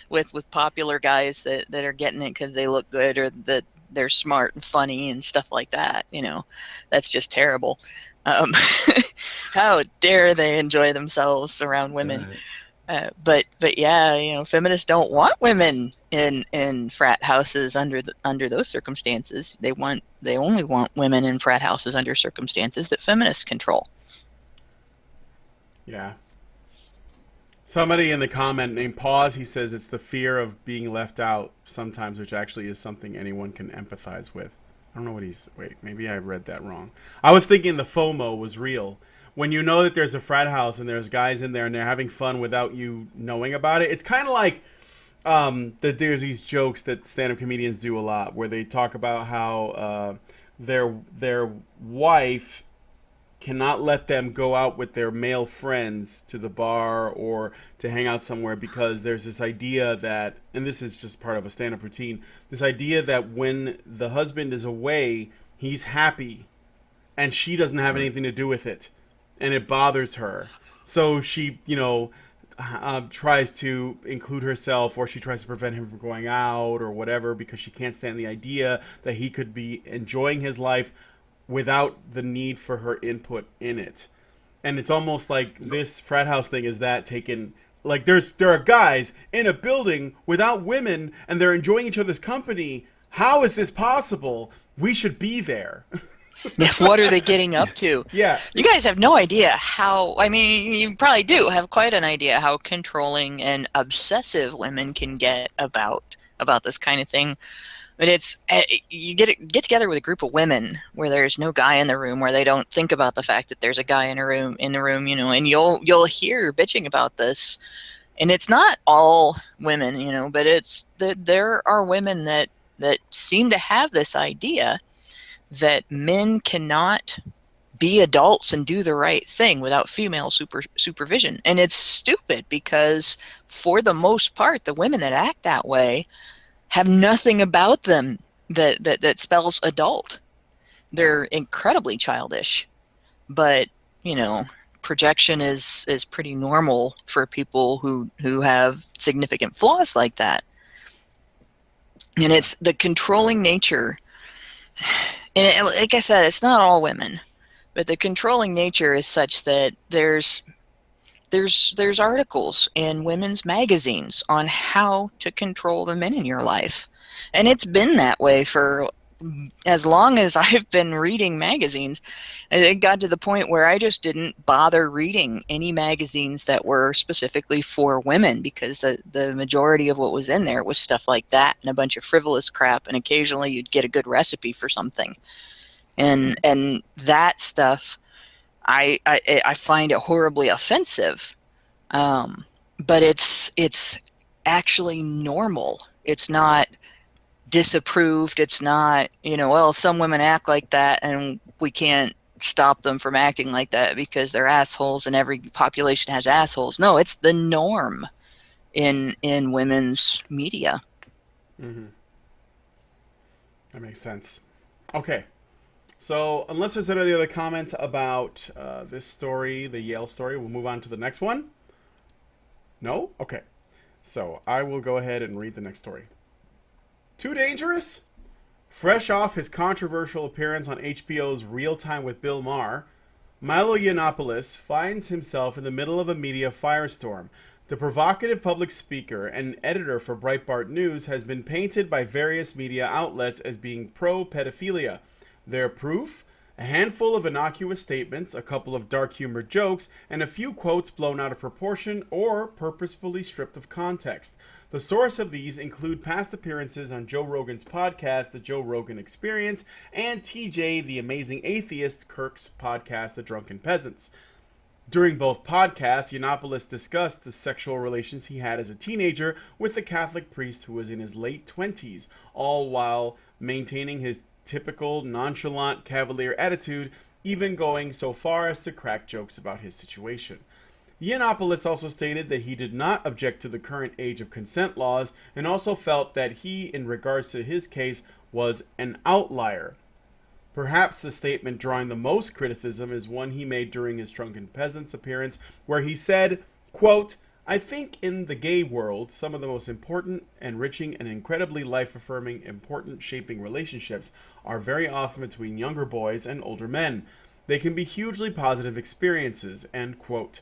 with popular guys that are getting it because they look good or that they're smart and funny and stuff like that. That's just terrible. Um, how dare they enjoy themselves around women? But yeah, feminists don't want women in frat houses under those circumstances. They only want women in frat houses under circumstances that feminists control. Yeah. Somebody in the comment named Pause, he says it's the fear of being left out sometimes, which actually is something anyone can empathize with. I don't know what he's... Wait, maybe I read that wrong. I was thinking the FOMO was real. When you know that there's a frat house and there's guys in there and they're having fun without you knowing about it, it's kind of like that there's these jokes that stand-up comedians do a lot where they talk about how their wife cannot let them go out with their male friends to the bar or to hang out somewhere because there's this idea that, and this is just part of a stand-up routine, this idea that when the husband is away, he's happy and she doesn't have anything to do with it, and it bothers her. So she, tries to include herself, or she tries to prevent him from going out or whatever because she can't stand the idea that he could be enjoying his life without the need for her input in it. And it's almost like this frat house thing is that taken, like there are guys in a building without women and they're enjoying each other's company. How is this possible? We should be there. What are they getting up to? Yeah. You guys have no idea how, I mean, you probably do have quite an idea how controlling and obsessive women can get about this kind of thing. But it's, you get together with a group of women where there's no guy in the room, where they don't think about the fact that there's a guy in the room, and you'll hear bitching about this. And it's not all women, but there are women that seem to have this idea that men cannot be adults and do the right thing without female supervision. And it's stupid because for the most part, the women that act that way have nothing about them that spells adult. They're incredibly childish, but projection is pretty normal for people who have significant flaws like that. And it's the controlling nature. And like I said, it's not all women, but the controlling nature is such that there's articles in women's magazines on how to control the men in your life. And it's been that way for as long as I've been reading magazines. It got to the point where I just didn't bother reading any magazines that were specifically for women, because the majority of what was in there was stuff like that and a bunch of frivolous crap, and occasionally you'd get a good recipe for something. And that stuff, I find it horribly offensive, but it's actually normal. It's not disapproved. It's not, well, some women act like that and we can't stop them from acting like that because they're assholes and every population has assholes. No, it's the norm in women's media. Mm-hmm. That makes sense. Okay. So unless there's any other comments about this story, the Yale story, we'll move on to the next one. No? Okay. So I will go ahead and read the next story. Too dangerous? Fresh off his controversial appearance on HBO's Real Time with Bill Maher, Milo Yiannopoulos finds himself in the middle of a media firestorm. The provocative public speaker and editor for Breitbart News has been painted by various media outlets as being pro-pedophilia. Their proof? A handful of innocuous statements, a couple of dark humor jokes, and a few quotes blown out of proportion or purposefully stripped of context. The source of these include past appearances on Joe Rogan's podcast, The Joe Rogan Experience, and TJ, the Amazing Atheist, Kirk's podcast, The Drunken Peasants. During both podcasts, Yiannopoulos discussed the sexual relations he had as a teenager with the Catholic priest who was in his late 20s, all while maintaining his typical nonchalant cavalier attitude, even going so far as to crack jokes about his situation. Yiannopoulos also stated that he did not object to the current age of consent laws, and also felt that he, in regards to his case, was an outlier. Perhaps the statement drawing the most criticism is one he made during his Drunken Peasants appearance, where he said, quote, "I think in the gay world, some of the most important, enriching, and incredibly life-affirming, important shaping relationships are very often between younger boys and older men. they can be hugely positive experiences, end quote.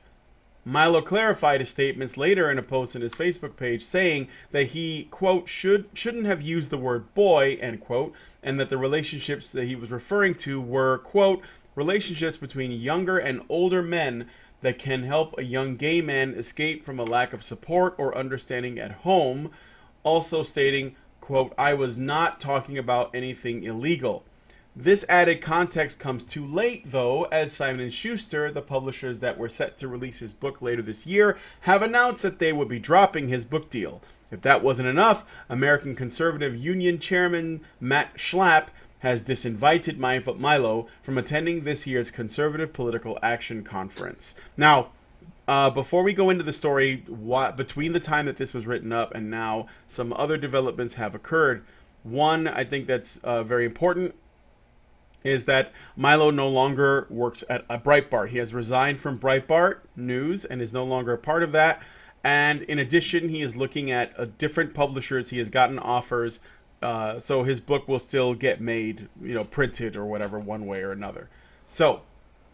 Milo clarified his statements later in a post on his Facebook page, saying that he, quote, shouldn't have used the word boy, end quote, and that the relationships that he was referring to were, quote, relationships between younger and older men that can help a young gay man escape from a lack of support or understanding at home, also stating, quote, I was not talking about anything illegal. This added context comes too late, though, as Simon & Schuster, the publishers that were set to release his book later this year, have announced that they would be dropping his book deal. If that wasn't enough, American Conservative Union Chairman Matt Schlapp has disinvited Milo from attending this year's Conservative Political Action Conference. Now, before we go into the story, between the time that this was written up and now, some other developments have occurred. One, I think that's very important, is that Milo no longer works at Breitbart. He has resigned from Breitbart News and is no longer a part of that. And in addition, he is looking at different publishers. He has gotten offers, so his book will still get made, printed or whatever, one way or another. So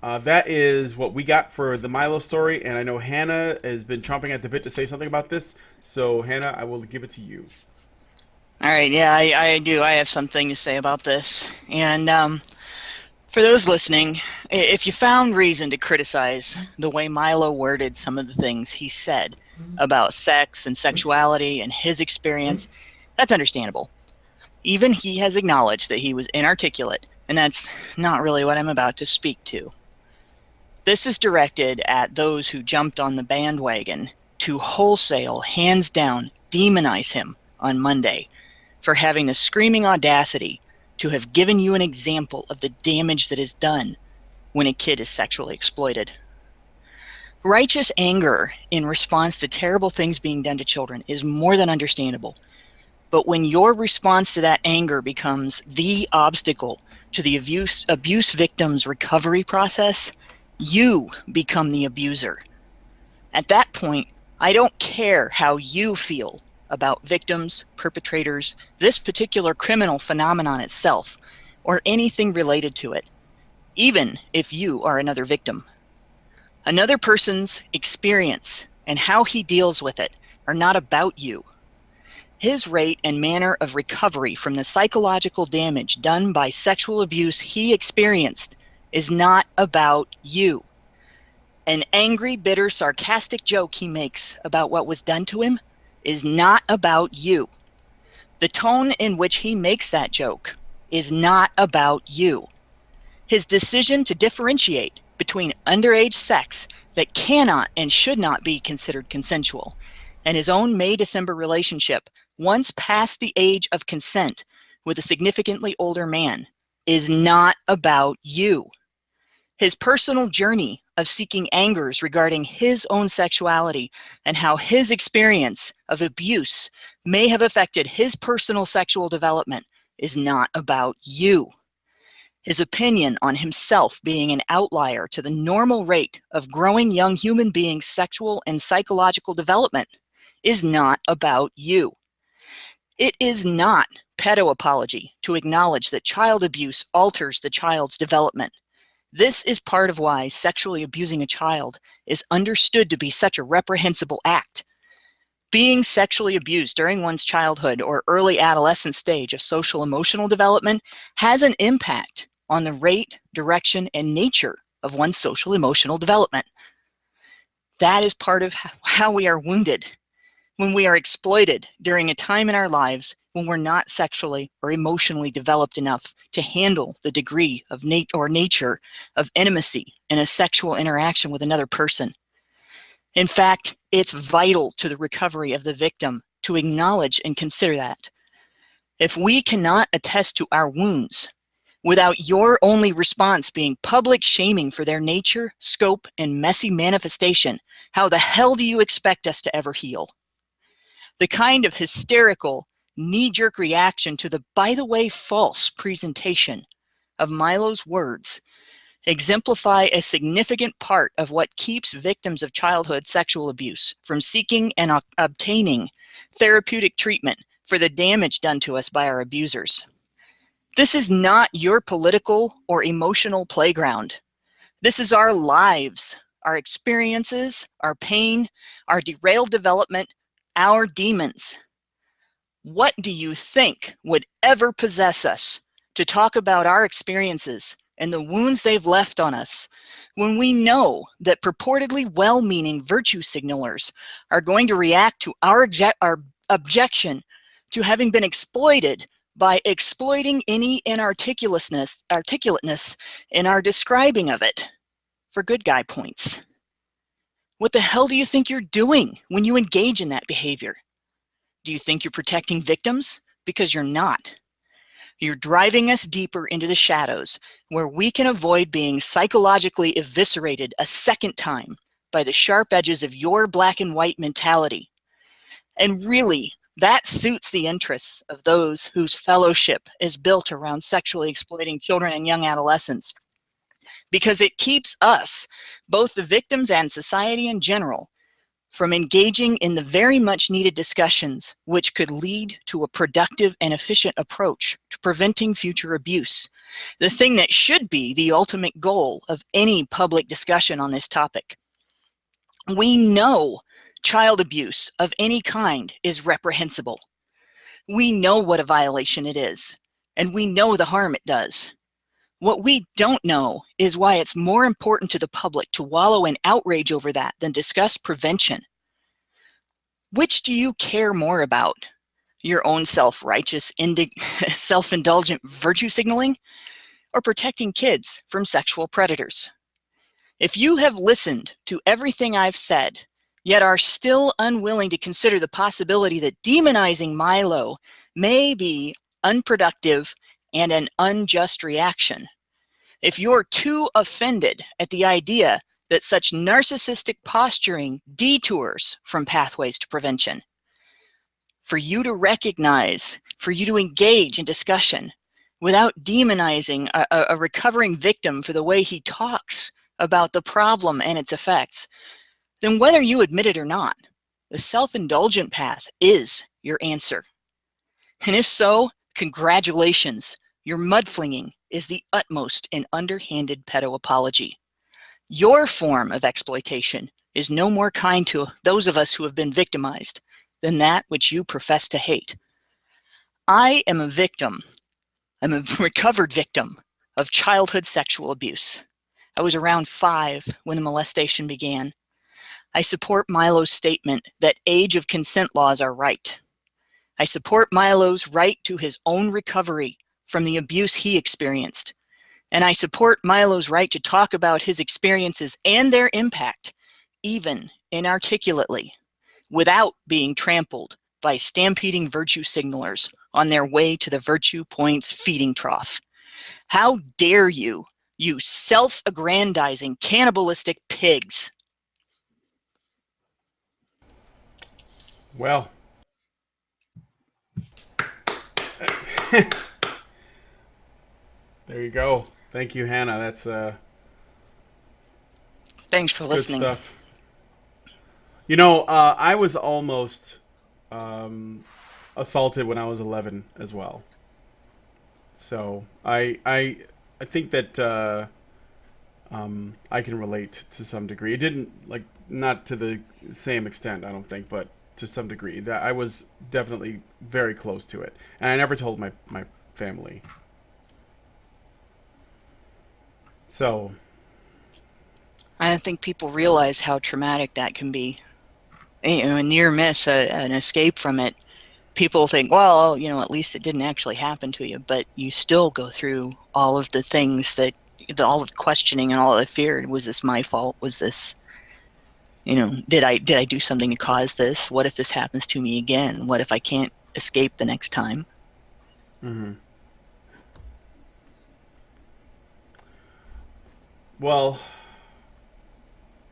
that is what we got for the Milo story. And I know Hannah has been chomping at the bit to say something about this. So Hannah, I will give it to you. All right, yeah, I do. I have something to say about this. And for those listening, if you found reason to criticize the way Milo worded some of the things he said about sex and sexuality and his experience, that's understandable. Even he has acknowledged that he was inarticulate, and that's not really what I'm about to speak to. This is directed at those who jumped on the bandwagon to wholesale, hands down, demonize him on Monday for having the screaming audacity to have given you an example of the damage that is done when a kid is sexually exploited. Righteous anger in response to terrible things being done to children is more than understandable. But when your response to that anger becomes the obstacle to the abuse victim's recovery process, you become the abuser. At that point, I don't care how you feel about victims, perpetrators, this particular criminal phenomenon itself, or anything related to it, even if you are another victim. Another person's experience and how he deals with it are not about you. His rate and manner of recovery from the psychological damage done by sexual abuse he experienced is not about you. An angry, bitter, sarcastic joke he makes about what was done to him is not about you. The tone in which he makes that joke is not about you. His decision to differentiate between underage sex that cannot and should not be considered consensual and his own May-December relationship once past the age of consent with a significantly older man is not about you. His personal journey of seeking angers regarding his own sexuality and how his experience of abuse may have affected his personal sexual development is not about you. His opinion on himself being an outlier to the normal rate of growing young human beings' sexual and psychological development is not about you. It is not pedo-apology to acknowledge that child abuse alters the child's development. This is part of why sexually abusing a child is understood to be such a reprehensible act. Being sexually abused during one's childhood or early adolescent stage of social emotional development has an impact on the rate, direction, and nature of one's social emotional development. That is part of how we are wounded when we are exploited during a time in our lives when we're not sexually or emotionally developed enough to handle the degree of nature of intimacy in a sexual interaction with another person. In fact, it's vital to the recovery of the victim to acknowledge and consider that. If we cannot attest to our wounds without your only response being public shaming for their nature, scope, and messy manifestation, how the hell do you expect us to ever heal? The kind of hysterical, knee-jerk reaction to the, by the way, false presentation of Milo's words exemplify a significant part of what keeps victims of childhood sexual abuse from seeking and obtaining therapeutic treatment for the damage done to us by our abusers. This is not your political or emotional playground. This is our lives, our experiences, our pain, our derailed development, our demons. What do you think would ever possess us to talk about our experiences and the wounds they've left on us when we know that purportedly well-meaning virtue signalers are going to react to our objection to having been exploited by exploiting any inarticulateness in our describing of it for good guy points? What the hell do you think you're doing when you engage in that behavior? Do you think you're protecting victims? Because you're not. You're driving us deeper into the shadows where we can avoid being psychologically eviscerated a second time by the sharp edges of your black and white mentality. And really, that suits the interests of those whose fellowship is built around sexually exploiting children and young adolescents, because it keeps us, both the victims and society in general, from engaging in the very much needed discussions which could lead to a productive and efficient approach to preventing future abuse, the thing that should be the ultimate goal of any public discussion on this topic. We know child abuse of any kind is reprehensible. We know what a violation it is, and we know the harm it does. What we don't know is why it's more important to the public to wallow in outrage over that than discuss prevention. Which do you care more about? Your own self-righteous, self-indulgent virtue signaling, or protecting kids from sexual predators? If you have listened to everything I've said, yet are still unwilling to consider the possibility that demonizing Milo may be unproductive and an unjust reaction, if you're too offended at the idea that such narcissistic posturing detours from pathways to prevention, for you to recognize, for you to engage in discussion without demonizing a recovering victim for the way he talks about the problem and its effects, then whether you admit it or not, the self-indulgent path is your answer. And if so, congratulations, your mudflinging is the utmost in underhanded pedo-apology. Your form of exploitation is no more kind to those of us who have been victimized than that which you profess to hate. I am a victim. I'm a recovered victim of childhood sexual abuse. I was around 5 when the molestation began. I support Milo's statement that age of consent laws are right. I support Milo's right to his own recovery from the abuse he experienced. And I support Milo's right to talk about his experiences and their impact, even inarticulately, without being trampled by stampeding virtue signalers on their way to the virtue points feeding trough. How dare you, you self-aggrandizing, cannibalistic pigs! Well. There you go. Thank you, Hannah. That's Thanks for listening. Good stuff. You know, I was almost assaulted when I was 11 as well. So I think that I can relate to some degree. It didn't, like, not to the same extent, I don't think, but to some degree. That I was definitely very close to it, and I never told my family. So I don't think people realize how traumatic that can be. You know, a near miss, an escape from it. People think, well, you know, at least it didn't actually happen to you, but you still go through all of the things that, all of the questioning and all of the fear. Was this my fault? Was this, you know, did I do something to cause this? What if this happens to me again? What if I can't escape the next time? Mm-hmm. Well,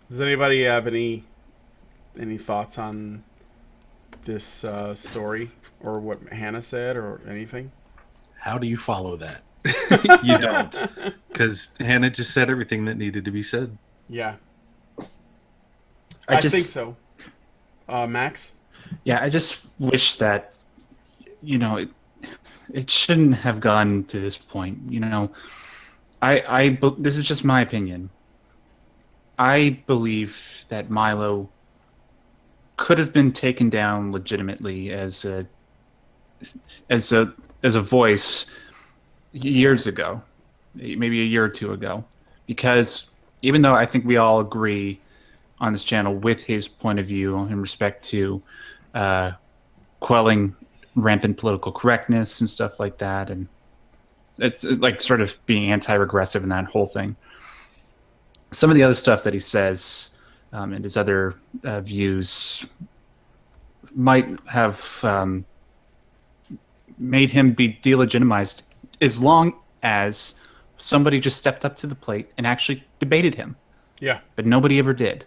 does anybody have any thoughts on this story or what Hannah said or anything? How do you follow that? You don't, because Hannah just said everything that needed to be said. Yeah, I think so. Max? Yeah, I just wish that, you know, it shouldn't have gone to this point. You know, this is just my opinion. I believe that Milo could have been taken down legitimately as a voice years ago, maybe a year or two ago, because even though I think we all agree on this channel with his point of view in respect to quelling rampant political correctness and stuff like that, and it's like sort of being anti-regressive in that whole thing. Some of the other stuff that he says and his other views might have made him be delegitimized, as long as somebody just stepped up to the plate and actually debated him. Yeah. But nobody ever did.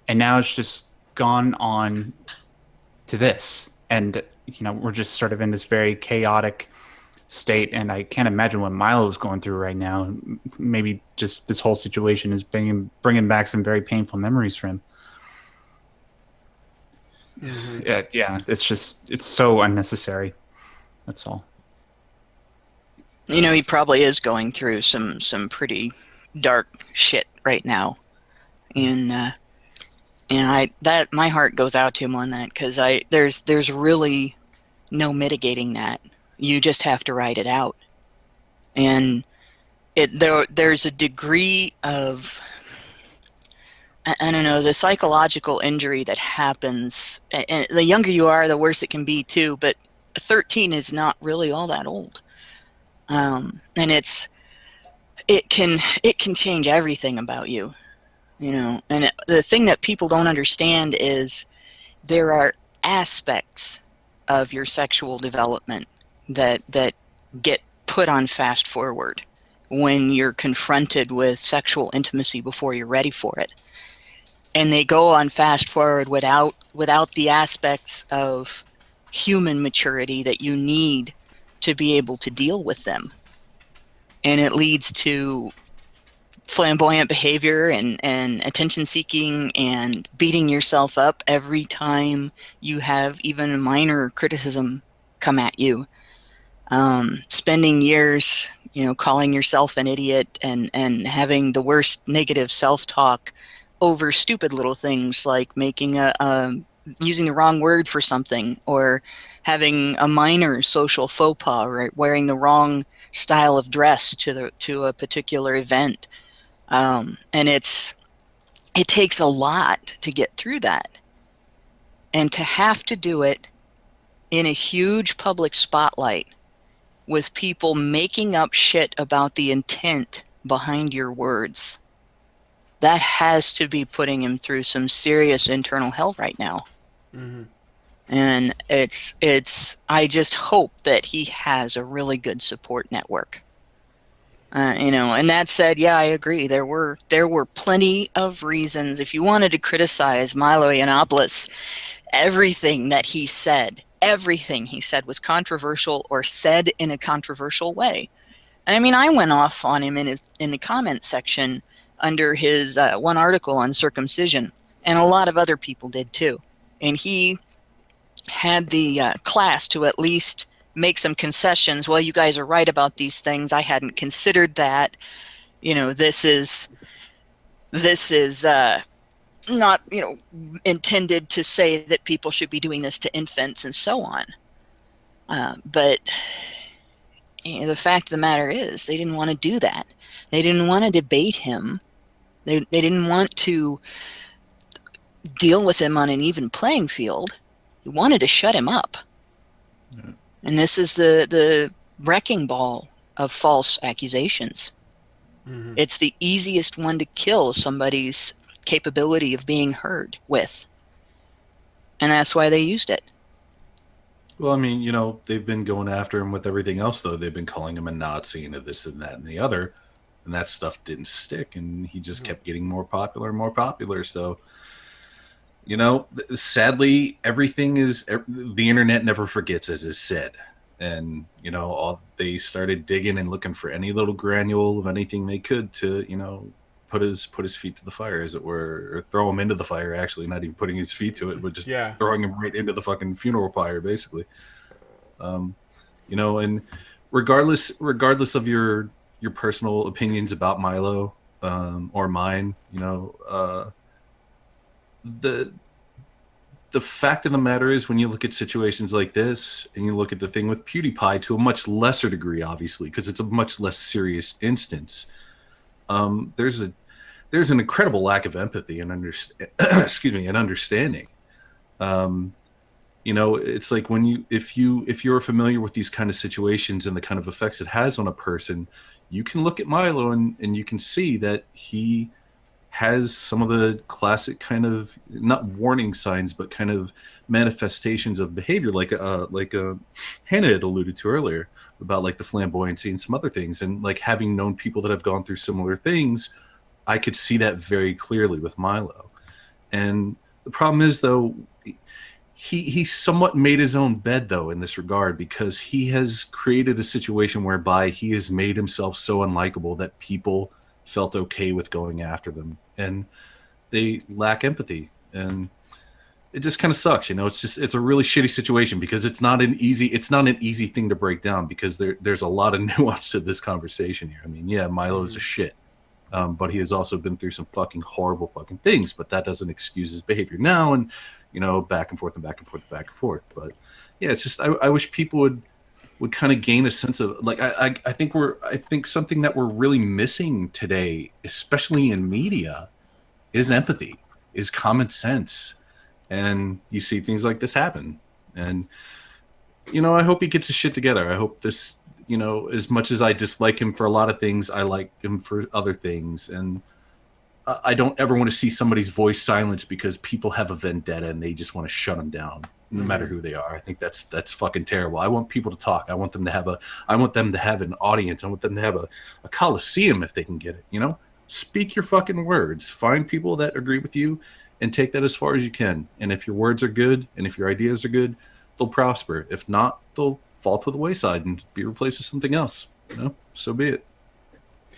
And now it's just gone on to this. And, we're just sort of in this very chaotic state. And I can't imagine what Milo is going through right now. Maybe just this whole situation is bringing back some very painful memories for him. Mm-hmm. Yeah, it's so unnecessary. That's all. He probably is going through some pretty dark shit right now, and my heart goes out to him on that, because there's really no mitigating that. You just have to ride it out, and there's a degree of, I don't know, the psychological injury that happens, and the younger you are, the worse it can be too. But 13 is not really all that old. And it can change everything about you, and the thing that people don't understand is there are aspects of your sexual development that get put on fast forward when you're confronted with sexual intimacy before you're ready for it. And they go on fast forward without the aspects of human maturity that you need to be able to deal with them. And it leads to flamboyant behavior and attention seeking and beating yourself up every time you have even a minor criticism come at you. Spending years, calling yourself an idiot and having the worst negative self-talk over stupid little things like making using the wrong word for something, or having a minor social faux pas, or wearing the wrong style of dress to a particular event. And it takes a lot to get through that. And to have to do it in a huge public spotlight with people making up shit about the intent behind your words, that has to be putting him through some serious internal hell right now. Mm-hmm. And I just hope that he has a really good support network. And that said, yeah, I agree. There were plenty of reasons. If you wanted to criticize Milo Yiannopoulos, everything he said was controversial or said in a controversial way. And I went off on him in the comment section under his one article on circumcision, and a lot of other people did too. And he had the class to at least make some concessions. Well, you guys are right about these things. I hadn't considered that. This is not intended to say that people should be doing this to infants and so on. But the fact of the matter is, they didn't want to do that. They didn't want to debate him. They didn't want to deal with him on an even playing field. They wanted to shut him up. Mm-hmm. And this is the wrecking ball of false accusations. Mm-hmm. It's the easiest one to kill somebody's capability of being heard with. And that's why they used it. Well, they've been going after him with everything else, though. They've been calling him a Nazi and a this and that and the other. And that stuff didn't stick, and he just kept getting more popular and more popular. So, sadly, everything is, the internet never forgets, as is said. And, they started digging and looking for any little granule of anything they could to, put his feet to the fire, as it were, or throw him into the fire, actually, not even putting his feet to it, but just throwing him right into the fucking funeral pyre, basically. And regardless of your personal opinions about Milo, or mine. You know, the the fact of the matter is, when you look at situations like this, and you look at the thing with PewDiePie to a much lesser degree, obviously, because it's a much less serious instance. There's an incredible lack of empathy and excuse me, and understanding. Um, you know, it's like when if you're familiar with these kind of situations and the kind of effects it has on a person, you can look at Milo and you can see that he has some of the classic kind of, not warning signs, but kind of manifestations of behavior, like Hannah had alluded to earlier about like the flamboyancy and some other things, and like having known people that have gone through similar things, I could see that very clearly with Milo. And the problem is, though, he somewhat made his own bed, though, in this regard, because he has created a situation whereby he has made himself so unlikable that people felt okay with going after them, and they lack empathy, and it just kind of sucks. You know, it's a really shitty situation, because it's not an easy thing to break down, because there's a lot of nuance to this conversation here. I mean, yeah, Milo is a shit. But he has also been through some fucking horrible fucking things, but that doesn't excuse his behavior now, and, you know, back and forth and back and forth and back and forth. But yeah, it's just, I wish people would kind of gain a sense of, like, I think something that we're really missing today, especially in media, is empathy, is common sense. And you see things like this happen. And, you know, I hope he gets his shit together. I hope this, you know, as much as I dislike him for a lot of things, I like him for other things. And I don't ever want to see somebody's voice silenced because people have a vendetta and they just want to shut them down, no matter who they are. I think that's fucking terrible. I want people to talk. I want them to have an audience. I want them to have a coliseum if they can get it. You know, speak your fucking words. Find people that agree with you and take that as far as you can. And if your words are good and if your ideas are good, they'll prosper. If not, they'll fall to the wayside and be replaced with something else. You know, so be it.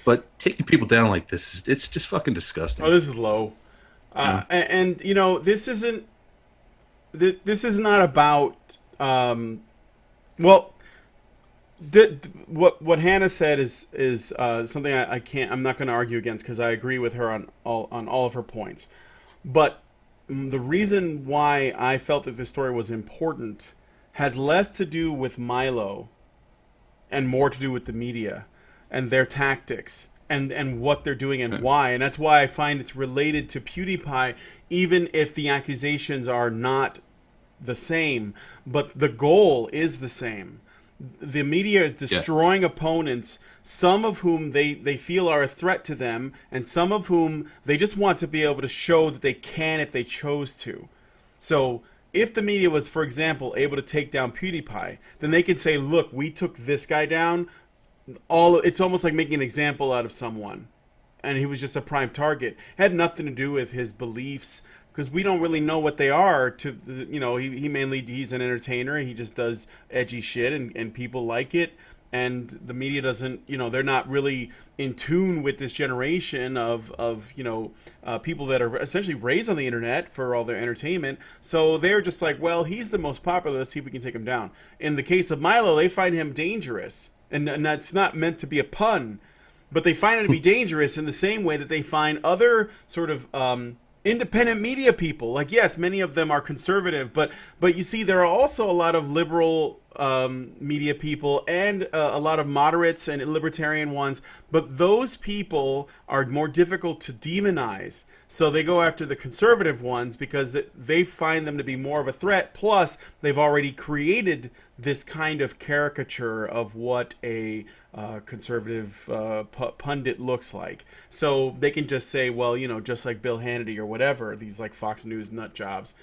But taking people down like this, it's just fucking disgusting. Oh, this is low. And you know, this is not about well, what Hannah said is something I'm not going to argue against, because I agree with her on all of her points. But the reason why I felt that this story was important has less to do with Milo and more to do with the media and their tactics and what they're doing and why. And that's why I find it's related to PewDiePie, even if the accusations are not the same, but the goal is the same. The media is destroying opponents, some of whom they feel are a threat to them, and some of whom they just want to be able to show that they can if they chose to. So if the media was, for example, able to take down PewDiePie, then they could say, look, we took this guy down. It's almost like making an example out of someone, and he was just a prime target. It had nothing to do with his beliefs, because we don't really know what they are. You know, he's an entertainer. He just does edgy shit, and people like it. And the media doesn't, you know, they're not really in tune with this generation of you know, people that are essentially raised on the internet for all their entertainment. So they're just like, well, he's the most popular. Let's see if we can take him down. In the case of Milo, they find him dangerous. And that's not meant to be a pun, but they find it to be dangerous in the same way that they find other sort of independent media people. Like, yes, many of them are conservative, but you see, there are also a lot of liberal media people and a lot of moderates and libertarian ones, but those people are more difficult to demonize. So they go after the conservative ones because they find them to be more of a threat. Plus, they've already created this kind of caricature of what a conservative pundit looks like. So they can just say, well, you know, just like Bill Hannity or whatever, these like Fox News nut jobs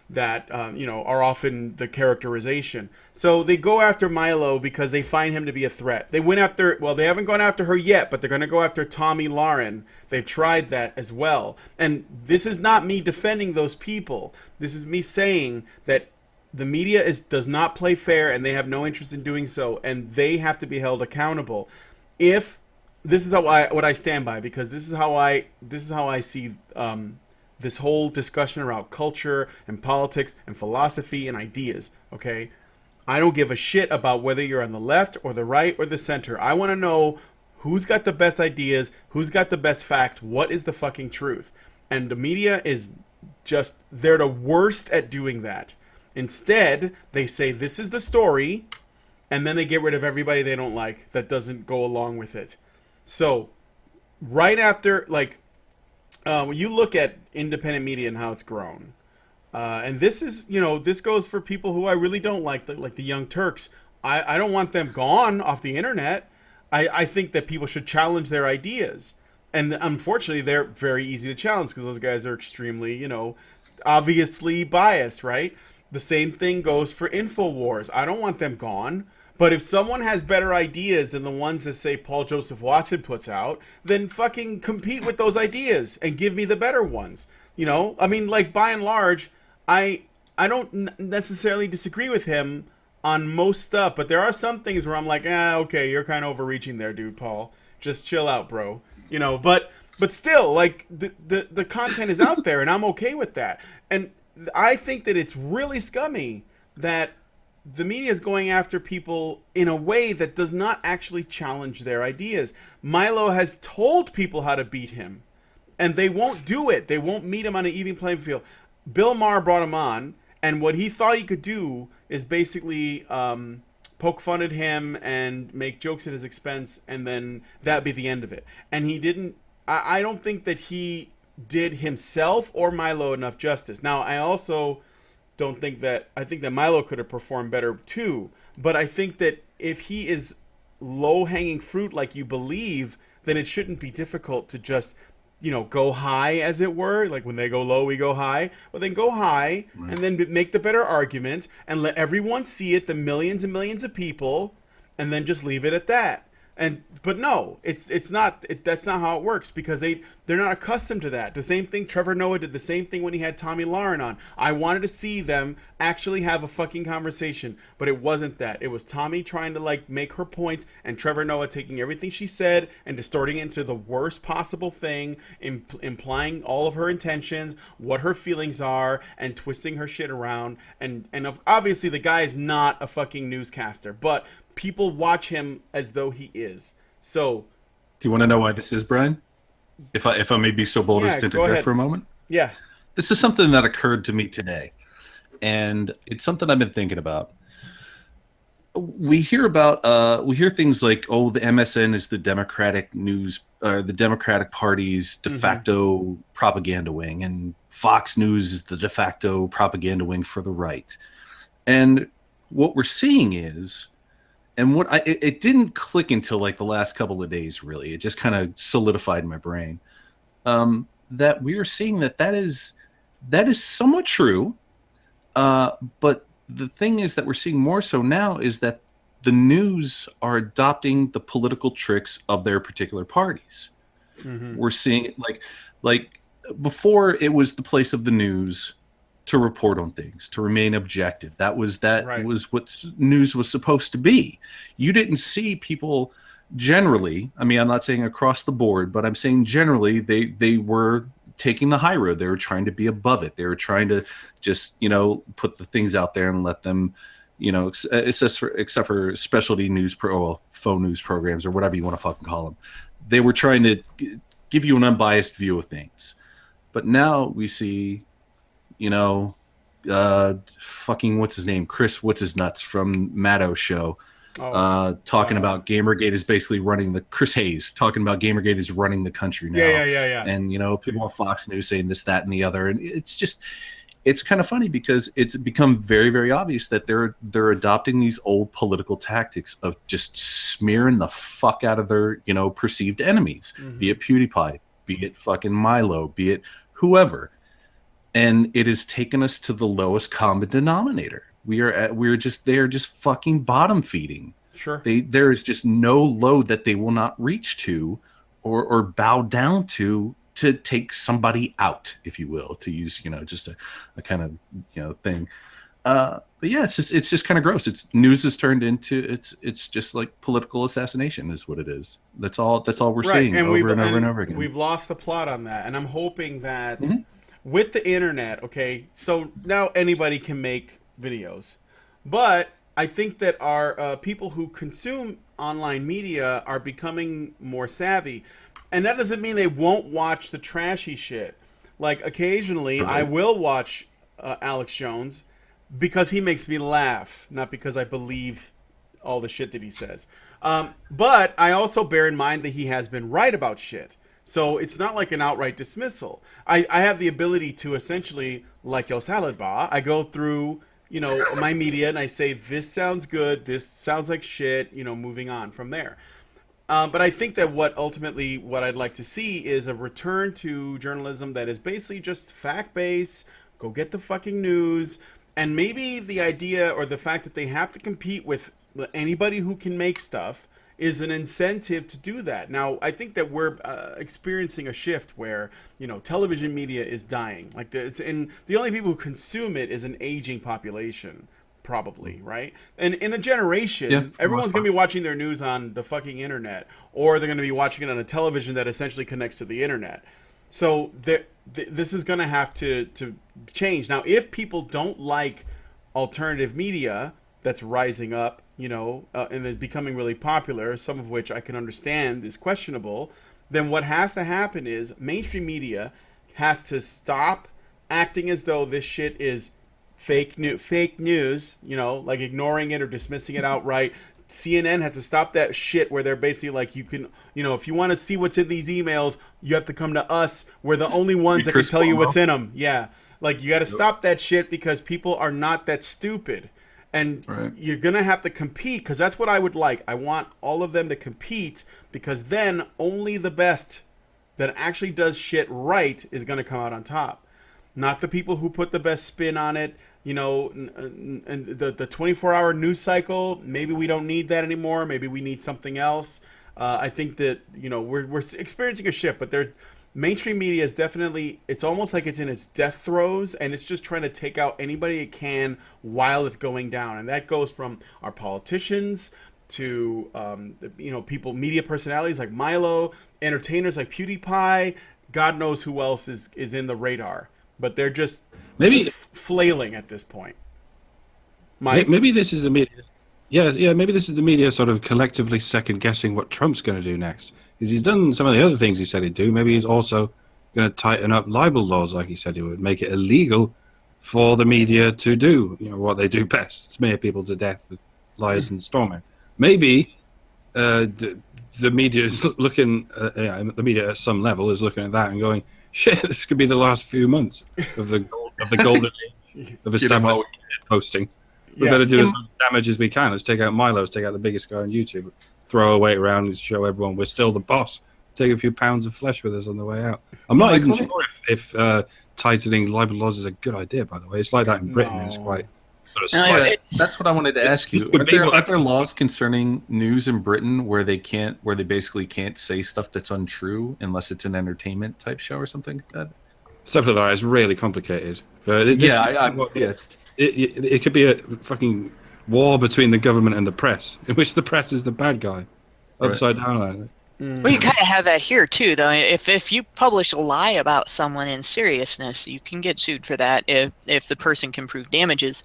that, you know, are often the characterization. So they go after Milo because they find him to be a threat. They haven't gone after her yet, but they're going to go after Tommy Lauren. They've tried that as well. And this is not me defending those people. This is me saying that the media does not play fair, and they have no interest in doing so, and they have to be held accountable. If this is what I stand by, because this is how I see this whole discussion around culture and politics and philosophy and ideas. Okay, I don't give a shit about whether you're on the left or the right or the center. I want to know who's got the best ideas, who's got the best facts, what is the fucking truth. And the media is just, they're the worst at doing that. Instead, they say this is the story, and then they get rid of everybody they don't like that doesn't go along with it. So, right after, like, when you look at independent media and how it's grown, and this is, this goes for people who I really don't like the Young Turks. I don't want them gone off the internet. I think that people should challenge their ideas. And unfortunately, they're very easy to challenge because those guys are extremely, obviously biased, right? The same thing goes for InfoWars. I don't want them gone. But if someone has better ideas than the ones that, say, Paul Joseph Watson puts out, then fucking compete with those ideas and give me the better ones. I mean, like, by and large, I don't necessarily disagree with him on most stuff, but there are some things where I'm like, okay, you're kind of overreaching there, dude, Paul. Just chill out, bro. But still, like, the content is out there, and I'm okay with that. And I think that it's really scummy that the media is going after people in a way that does not actually challenge their ideas. Milo has told people how to beat him, and they won't do it. They won't meet him on an even playing field. Bill Maher brought him on, and what he thought he could do is basically poke fun at him and make jokes at his expense, and then that'd be the end of it. And he didn't. I don't think that he did himself or Milo enough justice. Now, I also don't think that, I think that Milo could have performed better too, but I think that if he is low-hanging fruit like you believe, then it shouldn't be difficult to just, go high, as it were. Like, when they go low, we go high. Well, then go high, and then make the better argument, and let everyone see it, the millions and millions of people, and then just leave it at that. But no, it's not. That's not how it works, because they're not accustomed to that. The same thing. Trevor Noah did the same thing when he had Tommy Lauren on. I wanted to see them actually have a fucking conversation, but it wasn't that. It was Tommy trying to, like, make her points, and Trevor Noah taking everything she said and distorting it into the worst possible thing, implying all of her intentions, what her feelings are, and twisting her shit around. And obviously the guy is not a fucking newscaster, but people watch him as though he is. So, do you want to know why this is, Brian? If I may be so bold as to interject for a moment? Yeah. This is something that occurred to me today, and it's something I've been thinking about. We hear things like, oh, the MSN is the Democratic news, the Democratic Party's de facto propaganda wing, and Fox News is the de facto propaganda wing for the right. And what we're seeing is, and it didn't click until like the last couple of days, really. It just kind of solidified in my brain that we are seeing that is somewhat true. But the thing is that we're seeing more so now is that the news are adopting the political tricks of their particular parties. We're seeing it like before, it was the place of the news to report on things, to remain objective. That was what news was supposed to be. You didn't see people generally, I mean, I'm not saying across the board, but I'm saying generally they were taking the high road. They were trying to be above it. They were trying to just, put the things out there and let them, except for specialty news, phone news programs or whatever you want to fucking call them. They were trying to give you an unbiased view of things. But now we see, fucking what's his name, Chris what's his nuts from Maddo's show, talking about Gamergate is basically running Chris Hayes talking about Gamergate is running the country now. Yeah. And people on Fox News saying this, that, and the other, and it's kind of funny because it's become very, very obvious that they're adopting these old political tactics of just smearing the fuck out of their perceived enemies, be it PewDiePie, be it fucking Milo, be it whoever. And it has taken us to the lowest common denominator. They are just fucking bottom feeding. Sure. There is just no load that they will not reach to or bow down to take somebody out, if you will, to use, just a kind of, thing. But yeah, it's just kind of gross. News has turned into, it's just like political assassination is what it is. That's all we're seeing over and over again. We've lost the plot on that. And I'm hoping that with the internet, okay, so now anybody can make videos, but I think that our people who consume online media are becoming more savvy, and that doesn't mean they won't watch the trashy shit. Like occasionally, I Right. will watch Alex Jones because he makes me laugh, not because I believe all the shit that he says. But I also bear in mind that he has been right about shit. So it's not like an outright dismissal. I have the ability to essentially, like Yo Salad Bar, I go through, my media and I say, this sounds good, this sounds like shit, moving on from there. But I think that what I'd like to see is a return to journalism that is basically just fact-based, go get the fucking news, and maybe the idea or the fact that they have to compete with anybody who can make stuff is an incentive to do that. Now, I think that we're experiencing a shift where, television media is dying. Like, the only people who consume it is an aging population. Probably, right? And in a generation, everyone's going to be watching their news on the fucking internet, or they're going to be watching it on a television that essentially connects to the internet. So this is going to have to change. Now, if people don't like alternative media that's rising up, and it's becoming really popular, some of which I can understand is questionable, then what has to happen is mainstream media has to stop acting as though this shit is fake news, like ignoring it or dismissing it outright. CNN has to stop that shit where they're basically like, you can, if you want to see what's in these emails, you have to come to us. We're the only ones that can tell you what's in them. Yeah. Like, you got to stop that shit because people are not that stupid. And you're going to have to compete, because that's what I would like. I want all of them to compete, because then only the best that actually does shit right is going to come out on top. Not the people who put the best spin on it. And the 24-hour news cycle, maybe we don't need that anymore. Maybe we need something else. I think that, we're experiencing a shift, but mainstream media is definitely, it's almost like it's in its death throes, and it's just trying to take out anybody it can while it's going down. And that goes from our politicians to, people, media personalities like Milo, entertainers like Pewdiepie. God knows who else is in the radar. But they're just flailing at this point. Maybe this is the media. Yeah. Maybe this is the media sort of collectively second guessing what Trump's going to do next. Because he's done some of the other things he said he'd do. Maybe he's also going to tighten up libel laws, like he said he would, make it illegal for the media to do what they do best: smear people to death with lies and storming. Maybe the media is looking. The media at some level is looking at that and going, shit, this could be the last few months of the golden age of established posting. We better do as much damage as we can. Let's take out Milo. Let's take out the biggest guy on YouTube. Throw away around and show everyone we're still the boss. Take a few pounds of flesh with us on the way out. I'm not even sure if tightening libel laws is a good idea, by the way. It's like that in Britain. And it's quite... That's what I wanted to ask you. Are there laws concerning news in Britain where they basically can't say stuff that's untrue unless it's an entertainment type show or something like that? Something like that is really complicated. But it could be a fucking war between the government and the press, in which the press is the bad guy, upside down like that. Well, you kind of have that here too, though. If you publish a lie about someone in seriousness, you can get sued for that if the person can prove damages.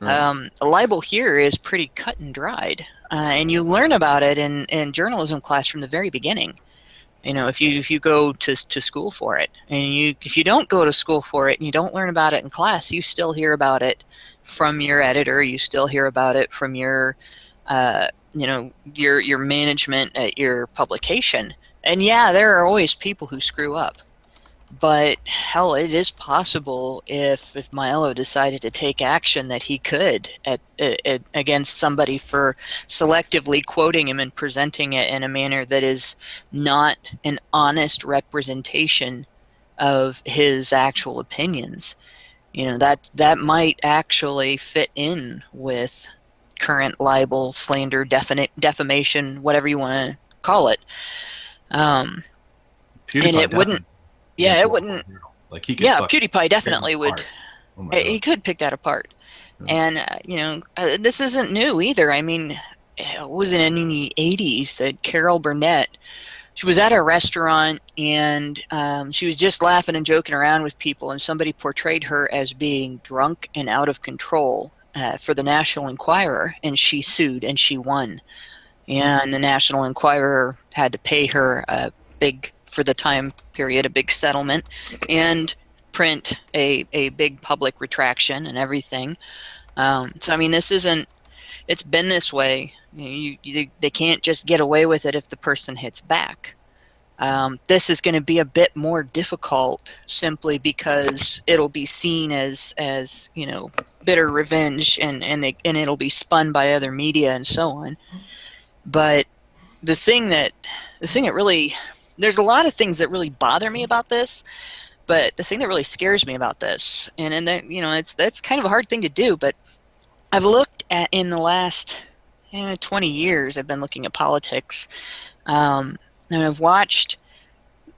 A libel here is pretty cut and dried, and you learn about it in journalism class from the very beginning. If you go to school for it, and if you don't go to school for it and you don't learn about it in class, you still hear about it from your editor. You still hear about it from your your management at your publication. And yeah, there are always people who screw up. But hell, it is possible if Milo decided to take action that he could against somebody for selectively quoting him and presenting it in a manner that is not an honest representation of his actual opinions. That might actually fit in with current libel, slander, defamation, whatever you want to call it. And it wouldn't. Yeah, it wouldn't. Like he could PewDiePie definitely would. He could pick that apart. And this isn't new either. I mean, it was in the 80s that Carol Burnett, she was at a restaurant and she was just laughing and joking around with people, and somebody portrayed her as being drunk and out of control. for the National Enquirer, and she sued and she won. And the National Enquirer had to pay her a big, for the time period, a big settlement, and print a big public retraction and everything. So I mean, this isn't. It's been this way. They can't just get away with it if the person hits back. This is going to be a bit more difficult simply because it'll be seen as bitter revenge, and it'll be spun by other media and so on. But the thing that really, there's a lot of things that really bother me about this, but the thing that really scares me about this, and then that's kind of a hard thing to do, but I've looked at, in the last 20 years, I've been looking at politics, and I've watched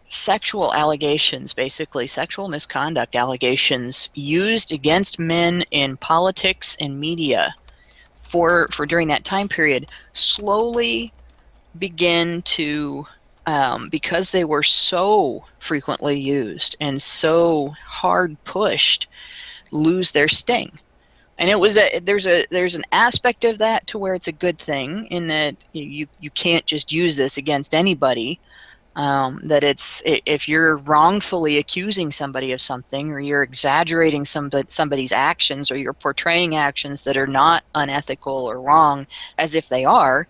sexual allegations, basically sexual misconduct allegations, used against men in politics and media for during that time period, slowly begin to, because they were so frequently used and so hard pushed, lose their sting. And it was there's an aspect of that to where it's a good thing, in that you can't just use this against anybody. That if you're wrongfully accusing somebody of something, or you're exaggerating somebody's actions, or you're portraying actions that are not unethical or wrong as if they are,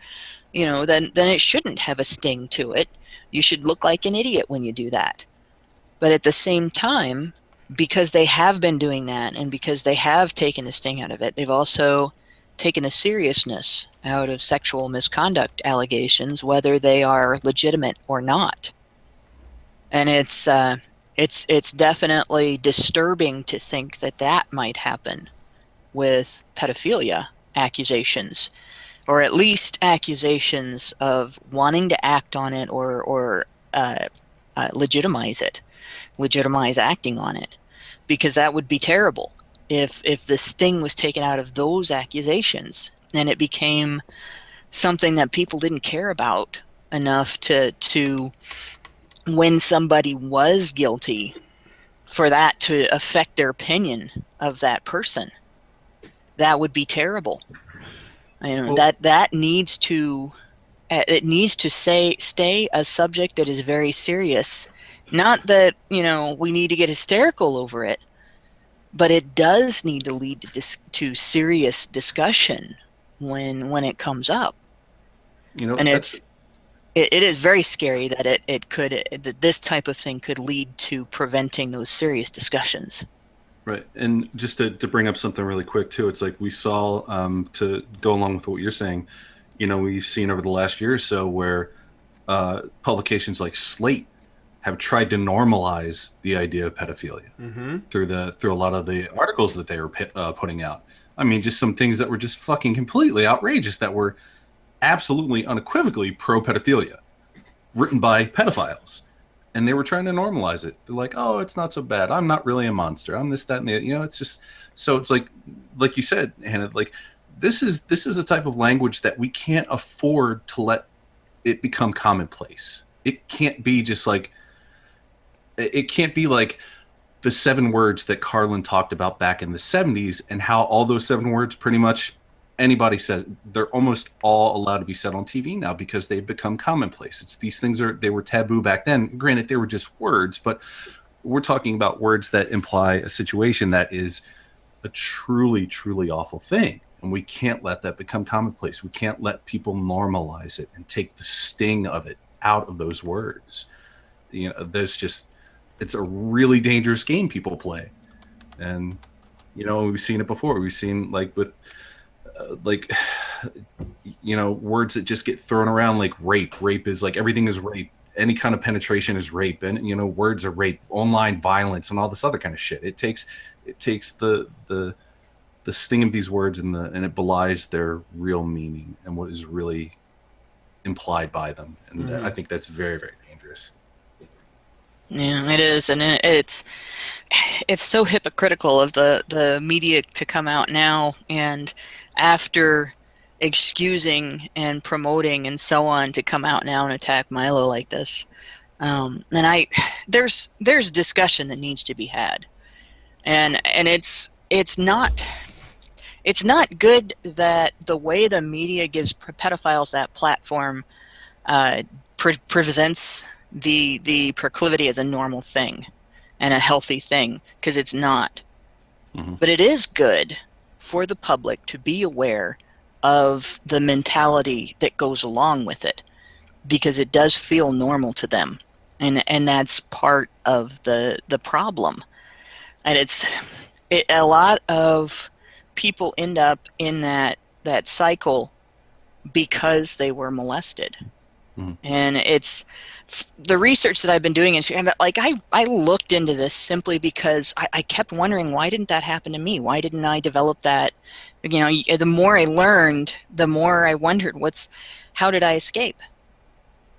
then it shouldn't have a sting to it. You should look like an idiot when you do that. But at the same time, because they have been doing that, and because they have taken the sting out of it, they've also taken the seriousness out of sexual misconduct allegations, whether they are legitimate or not. And it's definitely disturbing to think that might happen with pedophilia accusations, or at least accusations of wanting to act on it, or legitimize acting on it, because that would be terrible if the sting was taken out of those accusations and it became something that people didn't care about enough to when somebody was guilty, for that to affect their opinion of that person. That would be terrible. That needs to stay a subject that is very serious. Not that we need to get hysterical over it, but it does need to lead to serious discussion when it comes up. And it is very scary that that this type of thing could lead to preventing those serious discussions. Right. And just to bring up something really quick too, it's like we saw, to go along with what you're saying, we've seen over the last year or so where publications like Slate have tried to normalize the idea of pedophilia through a lot of the articles that they were putting out. I mean, just some things that were just fucking completely outrageous, that were absolutely unequivocally pro-pedophilia, written by pedophiles. And they were trying to normalize it. They're like, oh, it's not so bad. I'm not really a monster. I'm this, that, and the, it's just, so it's like you said, Hannah, like this is a type of language that we can't afford to let it become commonplace. It can't be just like, it can't be like the 7 words that Carlin talked about back in the 70s, and how all those 7 words, pretty much anybody says, they're almost all allowed to be said on TV now because they've become commonplace. It's these things they were taboo back then. Granted, they were just words, but we're talking about words that imply a situation that is a truly, truly awful thing. And we can't let that become commonplace. We can't let people normalize it and take the sting of it out of those words. It's a really dangerous game people play. And, we've seen it before. We've seen with words that just get thrown around, like rape. Rape is like, everything is rape. Any kind of penetration is rape. And, words are rape, online violence, and all this other kind of shit. It takes the sting of these words and it belies their real meaning and what is really implied by them. And I think that's very, very dangerous. Yeah, it is, and it's so hypocritical of the media to come out now, and after excusing and promoting and so on, to come out now and attack Milo like this. And there's discussion that needs to be had, and it's not it's not good that the way the media gives pedophiles that platform presents the proclivity as a normal thing and a healthy thing, because it's not. Mm-hmm. But it is good for the public to be aware of the mentality that goes along with it, because it does feel normal to them, and that's part of the problem. And a lot of people end up in that cycle because they were molested. Mm-hmm. And it's the research that I've been doing is like I looked into this simply because I kept wondering, why didn't that happen to me? Why didn't I develop that? You know, the more I learned, the more I wondered, how did I escape?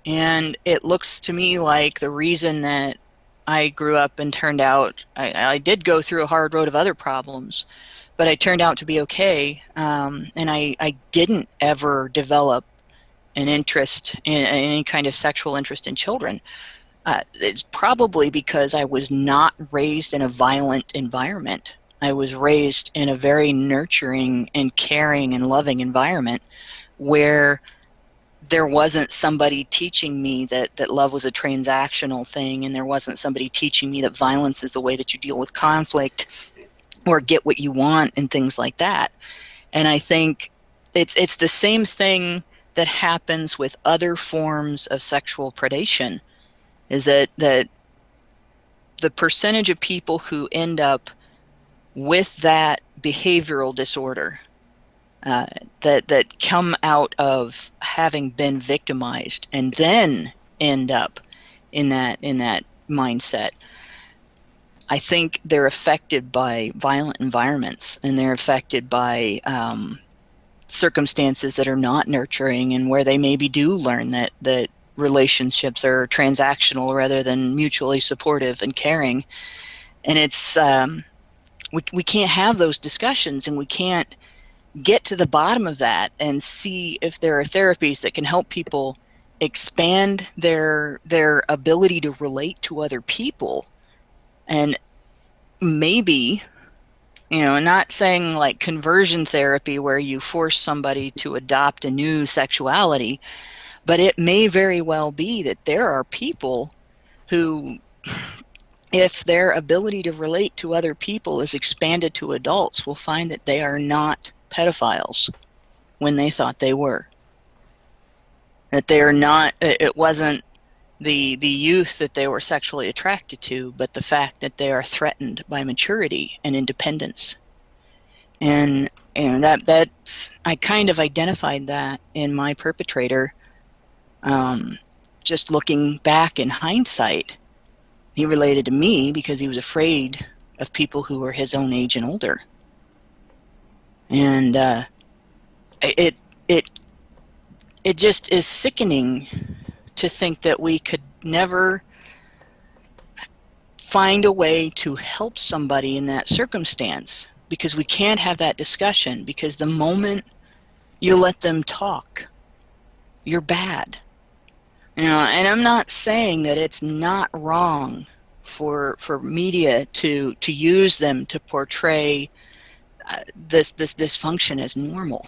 And it looks to me like the reason that I grew up and turned out, I did go through a hard road of other problems, but I turned out to be okay. And I didn't ever develop an interest in any kind of sexual interest in children. It's probably because I was not raised in a violent environment. I was raised in a very nurturing and caring and loving environment where there wasn't somebody teaching me that love was a transactional thing, and there wasn't somebody teaching me that violence is the way that you deal with conflict or get what you want and things like that. And I think it's the same thing that happens with other forms of sexual predation, is that the percentage of people who end up with that behavioral disorder that come out of having been victimized and then end up in that mindset, I think they're affected by violent environments, and they're affected by circumstances that are not nurturing, and where they maybe do learn that relationships are transactional rather than mutually supportive and caring. And it's we can't have those discussions, and we can't get to the bottom of that and see if there are therapies that can help people expand their ability to relate to other people. And maybe, not saying like conversion therapy where you force somebody to adopt a new sexuality, but it may very well be that there are people who, if their ability to relate to other people is expanded to adults, will find that they are not pedophiles when they thought they were. That they are not, it wasn't the youth that they were sexually attracted to, but the fact that they are threatened by maturity and independence. And that's, I kind of identified that in my perpetrator. Just looking back in hindsight, he related to me because he was afraid of people who were his own age and older. And it just is sickening to think that we could never find a way to help somebody in that circumstance, because we can't have that discussion, because the moment you let them talk, you're bad. And I'm not saying that it's not wrong for media to use them to portray this dysfunction as normal.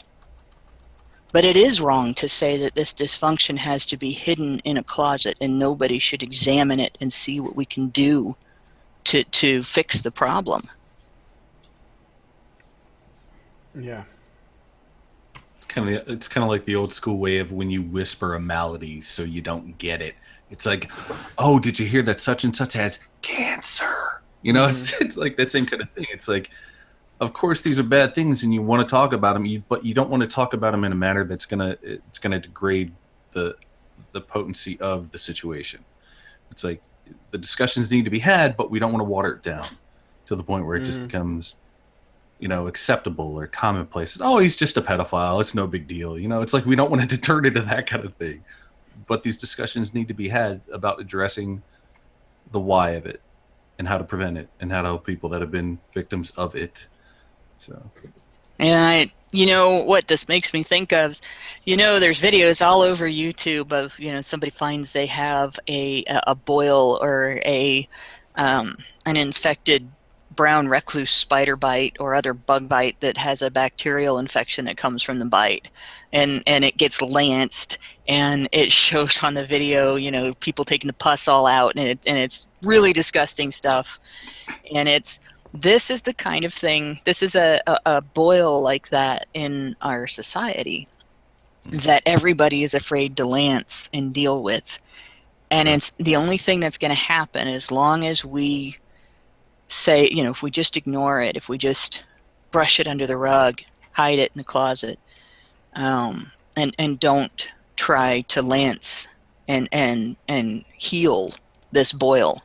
But it is wrong to say that this dysfunction has to be hidden in a closet and nobody should examine it and see what we can do to fix the problem. Yeah. It's kind of like the old school way of when you whisper a malady so you don't get it. It's like, oh, did you hear that such and such has cancer? It's like that same kind of thing. It's like, of course, these are bad things, and you want to talk about them, but you don't want to talk about them in a manner that's gonna degrade the potency of the situation. It's like the discussions need to be had, but we don't want to water it down to the point where it just becomes, acceptable or commonplace. Oh, he's just a pedophile. It's no big deal. It's like we don't want to turn into that kind of thing. But these discussions need to be had about addressing the why of it and how to prevent it and how to help people that have been victims of it. So, and what this makes me think of, there's videos all over YouTube of, somebody finds they have a boil or an infected brown recluse spider bite or other bug bite that has a bacterial infection that comes from the bite, and it gets lanced, and it shows on the video, people taking the pus all out, and it's really disgusting stuff. And this is the kind of thing, this is a boil like that in our society that everybody is afraid to lance and deal with. And it's the only thing that's going to happen as long as we say, if we just ignore it, if we just brush it under the rug, hide it in the closet, and don't try to lance and heal this boil,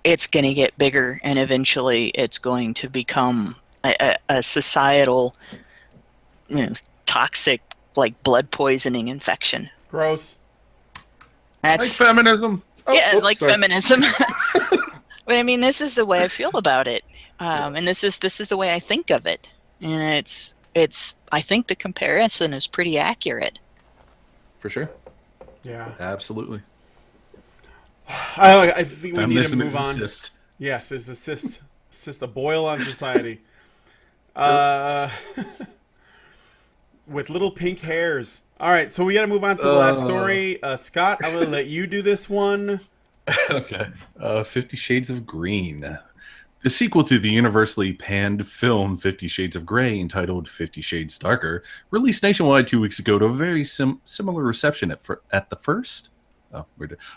it's going to get bigger, and eventually it's going to become a societal, toxic, like blood poisoning infection. Gross. That's like feminism. Sorry. Feminism. But I mean, this is the way I feel about it, and this is the way I think of it, and it's. I think the comparison is pretty accurate. For sure. Yeah. Absolutely. I think Feminism we need to move on. Assist. Yes, it's assist a boil on society. With little pink hairs. All right, so we got to move on to the last story. Scott, I'm going to let you do this one. Okay. 50 Shades of Green. The sequel to the universally panned film 50 Shades of Grey, entitled 50 Shades Darker, released nationwide 2 weeks ago to a very similar reception at the first. Oh,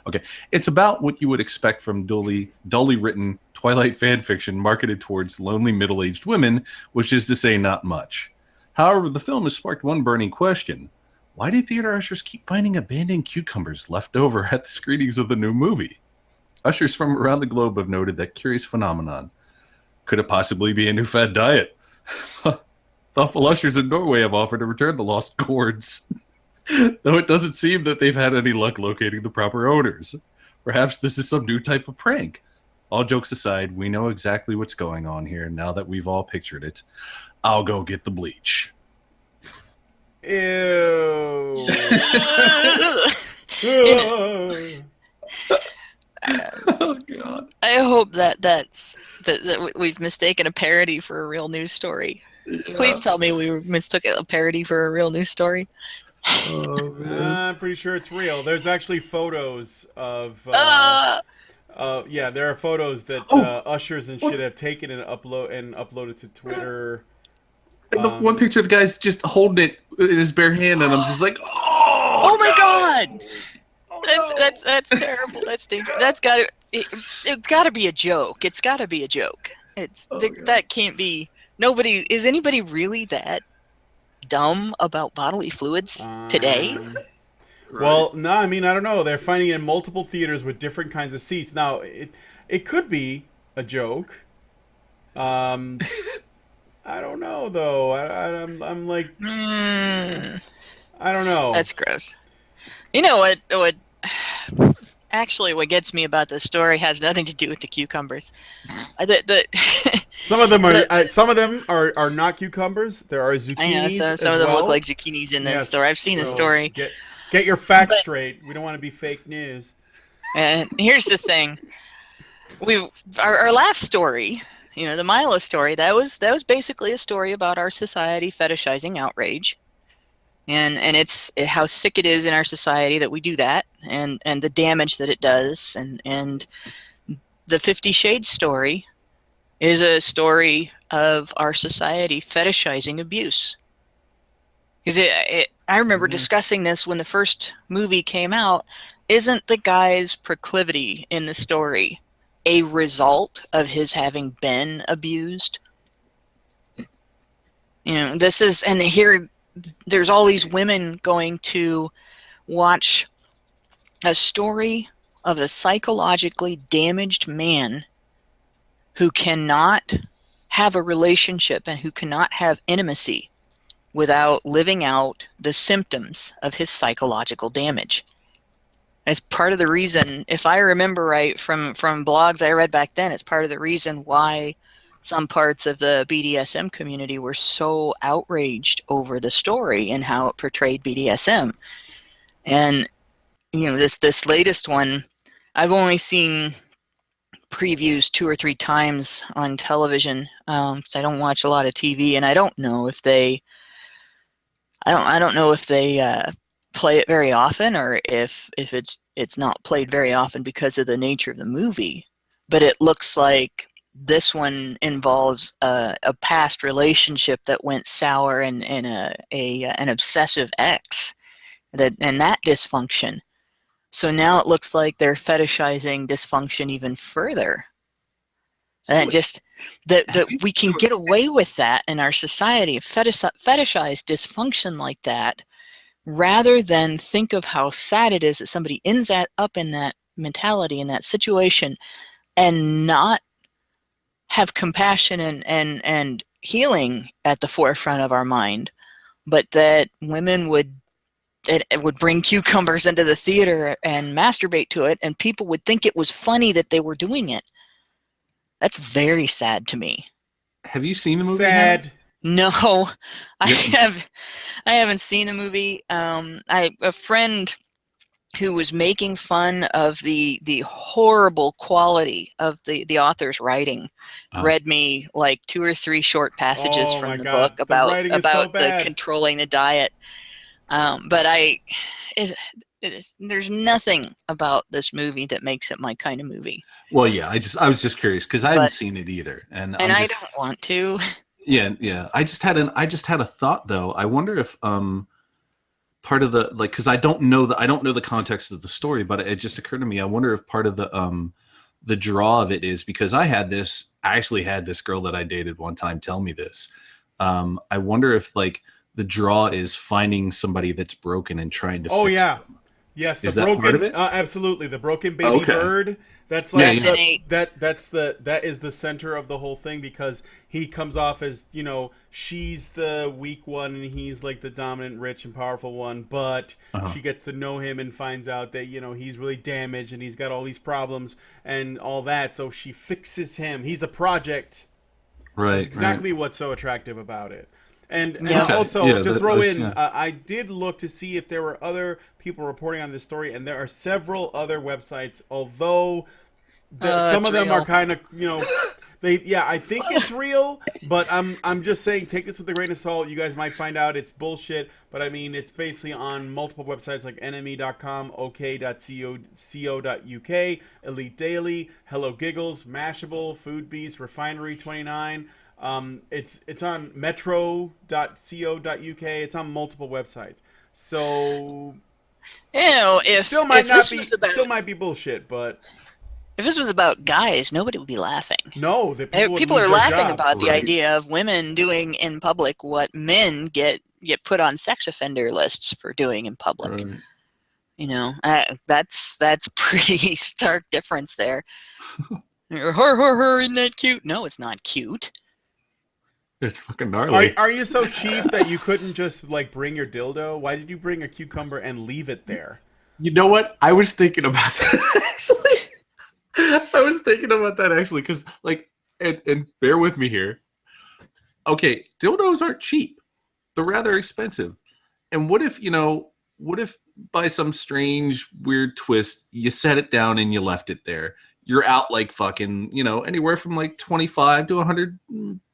okay. It's about what you would expect from dully written Twilight fan fiction marketed towards lonely middle-aged women, which is to say not much. However, the film has sparked one burning question. Why do theater ushers keep finding abandoned cucumbers left over at the screenings of the new movie? Ushers from around the globe have noted that curious phenomenon. Could it possibly be a new fad diet? Thoughtful ushers in Norway have offered to return the lost gourds, though it doesn't seem that they've had any luck locating the proper owners. Perhaps this is some new type of prank. All jokes aside, we know exactly what's going on here now that we've all pictured it. I'll go get the bleach. Ew. Oh God! I hope that we've mistaken a parody for a real news story. Yeah. Please tell me we mistook a parody for a real news story. Oh, man. I'm pretty sure it's real. There's actually photos of. Yeah, there are photos that ushers and shit have taken and uploaded to Twitter. And the one picture of the guy's just holding it in his bare hand, and I'm just like, oh my God! That's terrible. That's dangerous. It's got to be a joke. It's got to be a joke. That can't be. Is anybody really that dumb about bodily fluids today? Well, no, I mean, I don't know. They're finding it in multiple theaters with different kinds of seats. Now, it could be a joke. I don't know, though. I'm like, I don't know. That's gross. You know what? Actually, what gets me about this story has nothing to do with the cucumbers. Some of them are not cucumbers. There are zucchinis. I know some of them look like zucchinis in this story. I've seen the story. Get your facts straight. We don't want to be fake news. And here's the thing: our last story, the Milo story, that was basically a story about our society fetishizing outrage, and it's how sick it is in our society that we do that, and the damage that it does, and the 50 Shades story is a story of our society fetishizing abuse. Because I remember discussing this when the first movie came out. Isn't the guy's proclivity in the story a result of his having been abused? This is, and here there's all these women going to watch a story of a psychologically damaged man who cannot have a relationship and who cannot have intimacy without living out the symptoms of his psychological damage. It's part of the reason, if I remember right from blogs I read back then, it's part of the reason why some parts of the BDSM community were so outraged over the story and how it portrayed BDSM. And this latest one, I've only seen previews 2 or 3 times on television, because I don't watch a lot of TV, and I don't know if they play it very often, or if it's not played very often because of the nature of the movie. But it looks like this one involves a past relationship that went sour, and an obsessive ex, and that dysfunction. So now it looks like they're fetishizing dysfunction even further. And just that we can get away with that in our society, fetishize dysfunction like that, rather than think of how sad it is that somebody ends up in that mentality, in that situation, and not have compassion and healing at the forefront of our mind, but that women would bring cucumbers into the theater and masturbate to it, and people would think it was funny that they were doing it. That's very sad to me. Have you seen the movie? Sad. No, I haven't seen the movie. A friend who was making fun of the horrible quality of the author's writing read me like 2 or 3 short passages from the book about the controlling the diet. But there's nothing about this movie that makes it my kind of movie. Well, yeah, I was just curious because I haven't seen it either, and I don't want to. Yeah. I just had a thought though. I wonder if part of the because I don't know the context of the story, but it just occurred to me. I wonder if part of the draw of it is because I actually had this girl that I dated one time tell me this. I wonder if the draw is finding somebody that's broken and trying to fix them. Yes, is that part of it? Absolutely. The broken baby bird. That's like that is the center of the whole thing, because he comes off as, she's the weak one and he's like the dominant, rich and powerful one, but she gets to know him and finds out that, he's really damaged and he's got all these problems and all that, so she fixes him. He's a project. Right. That's exactly what's so attractive about it. And also, to throw in, I did look to see if there were other people reporting on this story, and there are several other websites, although some of them are kind of, I think it's real, but I'm just saying, take this with a grain of salt. You guys might find out it's bullshit, but I mean, it's basically on multiple websites like NME.com, OK.co.uk, Elite Daily, Hello Giggles, Mashable, Food Beast, Refinery 29. It's on metro.co.uk. It's on multiple websites. So still might be bullshit, but if this was about guys, nobody would be laughing. No, people are laughing about the idea of women doing in public what men get put on sex offender lists for doing in public. Right. That's pretty stark difference there. Isn't that cute? No, it's not cute. It's fucking gnarly. Are you so cheap that you couldn't just bring your dildo? Why did you bring a cucumber and leave it there? You know what? I was thinking about that actually. Because and bear with me here. Okay, dildos aren't cheap. They're rather expensive. And what if by some strange weird twist you set it down and you left it there? You're out fucking, anywhere from $25 to $100,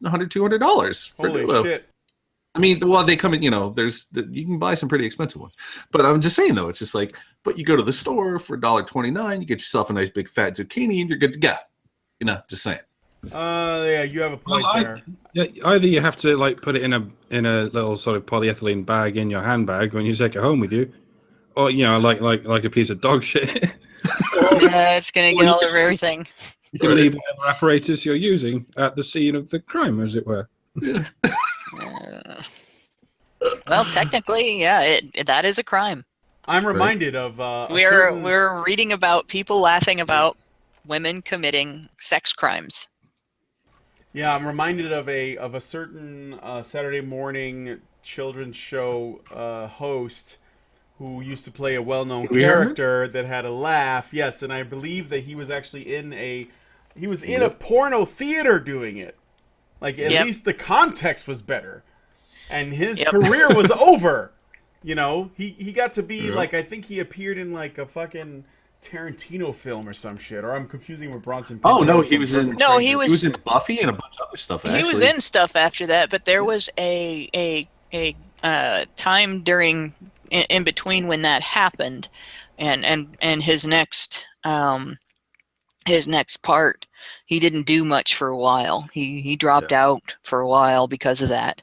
$200 for Holy dildo. Shit. I mean, well, they come in, you can buy some pretty expensive ones. But I'm just saying, though, it's just but you go to the store for $1.29, you get yourself a nice big fat zucchini, and you're good to go. Just saying. Yeah, you have a point there. Either you have to put it in a little sort of polyethylene bag in your handbag when you take it home with you, or like a piece of dog shit. Yeah, it's gonna get all over everything. You can leave whatever apparatus you're using at the scene of the crime, as it were. Yeah. Well, technically, yeah, that is a crime. I'm reminded of we're reading about people laughing about women committing sex crimes. Yeah, I'm reminded of a certain Saturday morning children's show host who used to play a well-known character that had a laugh. Yes, and I believe that he was actually in a porno theater doing it. At least the context was better. And his career was over. He got to be I think he appeared in a fucking Tarantino film or some shit, or I'm confusing with Bronson Oh Pinchot no, from he was in. Perfect No, he Strangers. He was in Buffy and a bunch of other stuff. He was Actually, in stuff after that, but there was a time during in between when that happened, and his next part, he didn't do much for a while. He dropped out for a while because of that.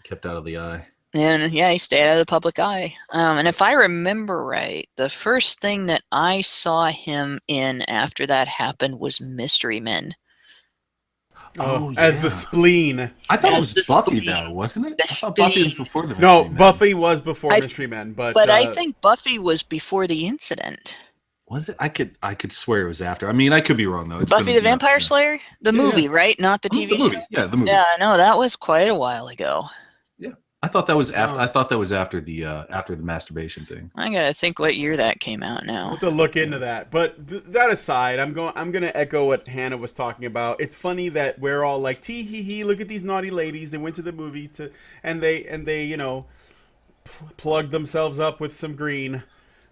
kept out of the eye. And yeah, he stayed out of the public eye. And if I remember right, the first thing that I saw him in after that happened was Mystery Men. Oh, As yeah. the spleen. I thought it As was the Buffy, spleen. though, wasn't it? The I thought Buffy was spleen. before the Mystery No, Men. Buffy was before I- Mystery Men, but I think Buffy was before the incident. Was it? I could swear it was after. I mean, I could be wrong though. It's Buffy been, the Vampire Slayer? The movie, yeah. right? Not the TV The movie. show? Yeah, the movie. Yeah, I know. That was quite a while ago. Yeah. I thought that was after. Oh. I thought that was after the masturbation thing. I gotta think what year that came out we'll now. have to look into that. But that aside, I'm gonna echo what Hannah was talking about. It's funny that we're all like, tee hee hee, look at these naughty ladies. They went to the movie and they you know plugged themselves up with some green.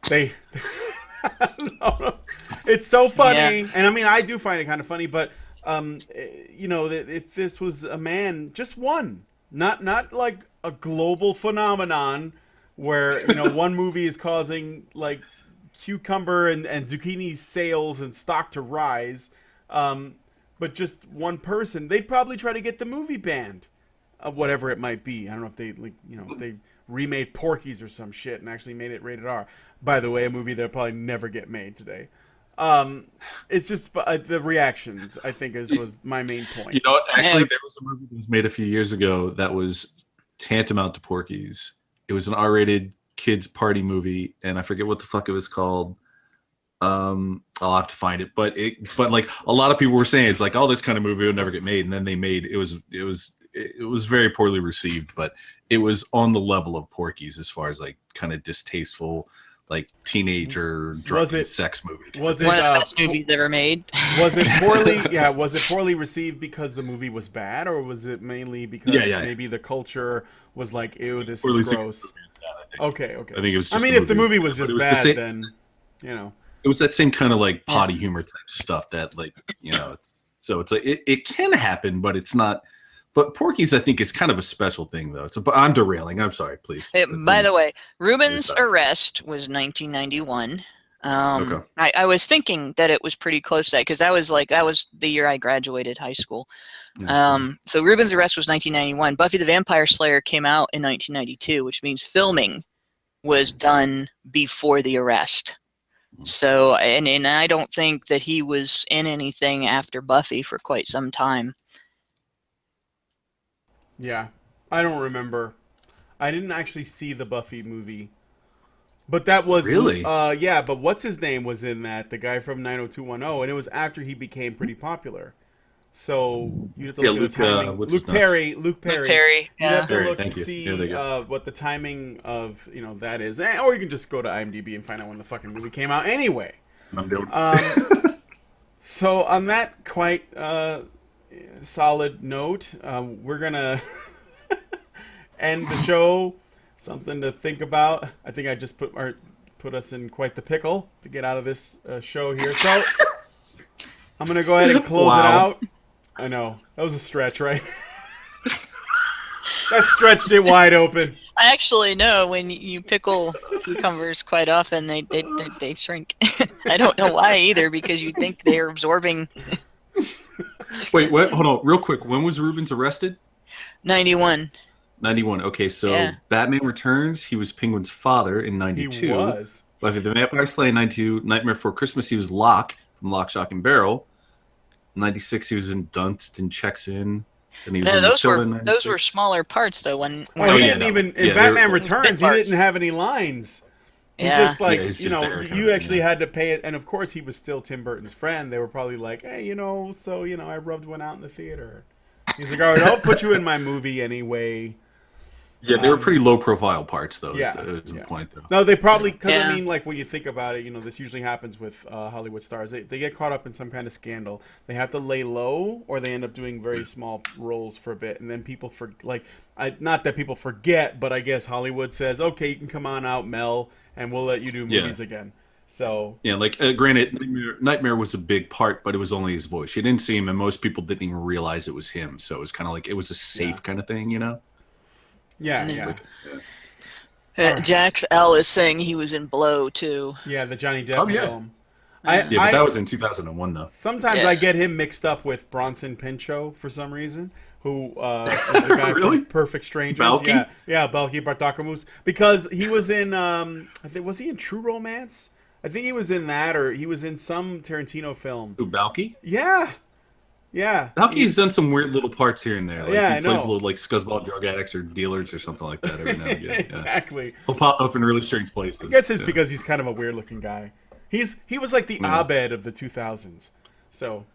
They no. It's so funny. Yeah. And I mean, I do find it kind of funny, but you know, that if this was a man, just one, not like a global phenomenon where, you know, one movie is causing like cucumber and zucchini sales and stock to rise, but just one person, they'd probably try to get the movie banned, whatever it might be. I don't know if they, like, you know, they remade Porky's or some shit and actually made it rated R. By the way, a movie that'll probably never get made today. It's just the reactions, I think, was my main point. You know what? Actually, Yeah. there was a movie that was made a few years ago that was tantamount to Porky's. It was an R-rated kids party movie, and I forget what the fuck it was called. I'll have to find it, but like a lot of people were saying it's like, oh, this kind of movie would never get made, and then they made it was very poorly received, but it was on the level of Porky's as far as like kind of distasteful, like teenager drug and sex movie. Was it One of the best movies ever made. Was it poorly? Yeah, was it poorly received because the movie was bad, or was it mainly because maybe the culture was like, "Ew, this Poorly is gross"? Okay. I think it was. I Just mean, if the movie was just bad, then you know, it was that same kind of like potty humor type stuff that, like, you know, it's like it can happen, but it's not. But Porky's, I think, is kind of a special thing, though. But I'm derailing. I'm sorry, please. By the way, Reuben's Arrest was 1991. Okay. I was thinking that it was pretty close to that because that was the year I graduated high school. So Reuben's Arrest was 1991. Buffy the Vampire Slayer came out in 1992, which means filming was done before the arrest. So, and I don't think that he was in anything after Buffy for quite some time. yeah, I don't remember. I didn't actually see the Buffy movie, but that was Really? yeah. But what's his name was in that? The guy from 90210, and it was after he became pretty popular. So you have to look at the timing. Luke Perry. Luke Perry. You have to Perry, look to thank you. see There they go. what the timing of, you know, that is, or you can just go to IMDb and find out when the fucking movie came out. Anyway, I'm doing. so on that quite solid note, we're gonna end the show. Something to think about. I think I just put us in quite the pickle to get out of this show here. So I'm gonna go ahead and close it out. I know that was a stretch, right? That stretched it wide open. I actually know when you pickle cucumbers quite often they shrink. I don't know why either, because you think they're absorbing. Wait, what? Hold on, real quick. When was Rubens arrested? 91. 91. Okay, so Yeah. Batman Returns, he was Penguin's father in 92. He was. Buffy the Vampire Slayer 92. Nightmare Before Christmas, he was Locke from Lock, Shock, and Barrel. 96, he was in Dunstan Checks In. Then he was No, in those were Matilda in 96. smaller parts though. When Well, he yeah, didn't no. even in Yeah, Batman they're- Returns. He Bit didn't parts. have any lines. He Yeah. just like, Yeah, he's you just know, there, kind you of, actually yeah. had to pay it, and of course he was still Tim Burton's friend. They were probably like, hey, you know, so you know, I rubbed one out in the theater. He's like, all right, I'll put you in my movie anyway. Yeah, they were pretty low profile parts, though, Yeah, is the yeah. point, though. No, they probably, because I Yeah. mean, like when you think about it, you know, this usually happens with Hollywood stars. They get caught up in some kind of scandal. They have to lay low, or they end up doing very small roles for a bit, and then people not that people forget, but I guess Hollywood says, okay, you can come on out, Mel, and we'll let you do movies again. So Yeah, like granted, Nightmare was a big part, but it was only his voice. You didn't see him, and most people didn't even realize it was him. So it was kind of like it was a safe kind of thing, you know? yeah, Yeah. yeah, Jax L is saying he was in Blow too. yeah. The Johnny Depp Oh, yeah. film. Yeah, but that was in 2001, though. Sometimes Yeah. I get him mixed up with Bronson Pinchot for some reason, who is the guy Really? from Perfect Strangers. Balky? Yeah, Balky Bartakamus. Because he was in, I think, was he in True Romance? I think he was in that, or he was in some Tarantino film. Who, Balky? Yeah, yeah. Balky's done some weird little parts here and there. Like Yeah, I he plays know. little like scuzzball drug addicts or dealers or something like that every now and again. Yeah. Exactly. He'll pop up in really strange places. I guess it's Yeah. because he's kind of a weird-looking guy. He was like the Abed of the 2000s. So,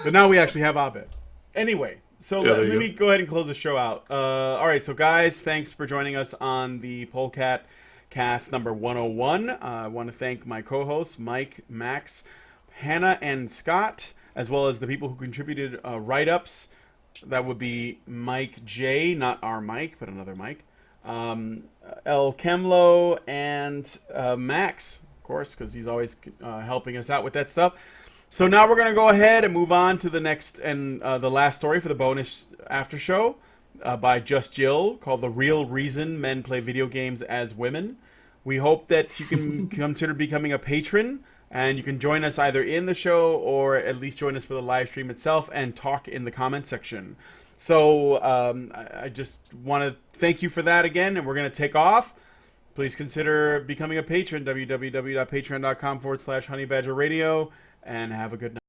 but now we actually have Abed. Anyway, so Yeah, let there you me go ahead and close the show out. All right, so guys, thanks for joining us on the Polecat cast number 101. I want to thank my co-hosts, Mike, Max, Hannah, and Scott, as well as the people who contributed write-ups. That would be Mike J, not our Mike, but another Mike. El Kemlo and Max, of course, because he's always helping us out with that stuff. So now we're going to go ahead and move on to the next and the last story for the bonus after show by Just Jill, called The Real Reason Men Play Video Games as Women. We hope that you can consider becoming a patron, and you can join us either in the show or at least join us for the live stream itself and talk in the comment section. So I just want to thank you for that again, and we're going to take off. Please consider becoming a patron, www.patreon.com/honeybadgerradio, and have a good night.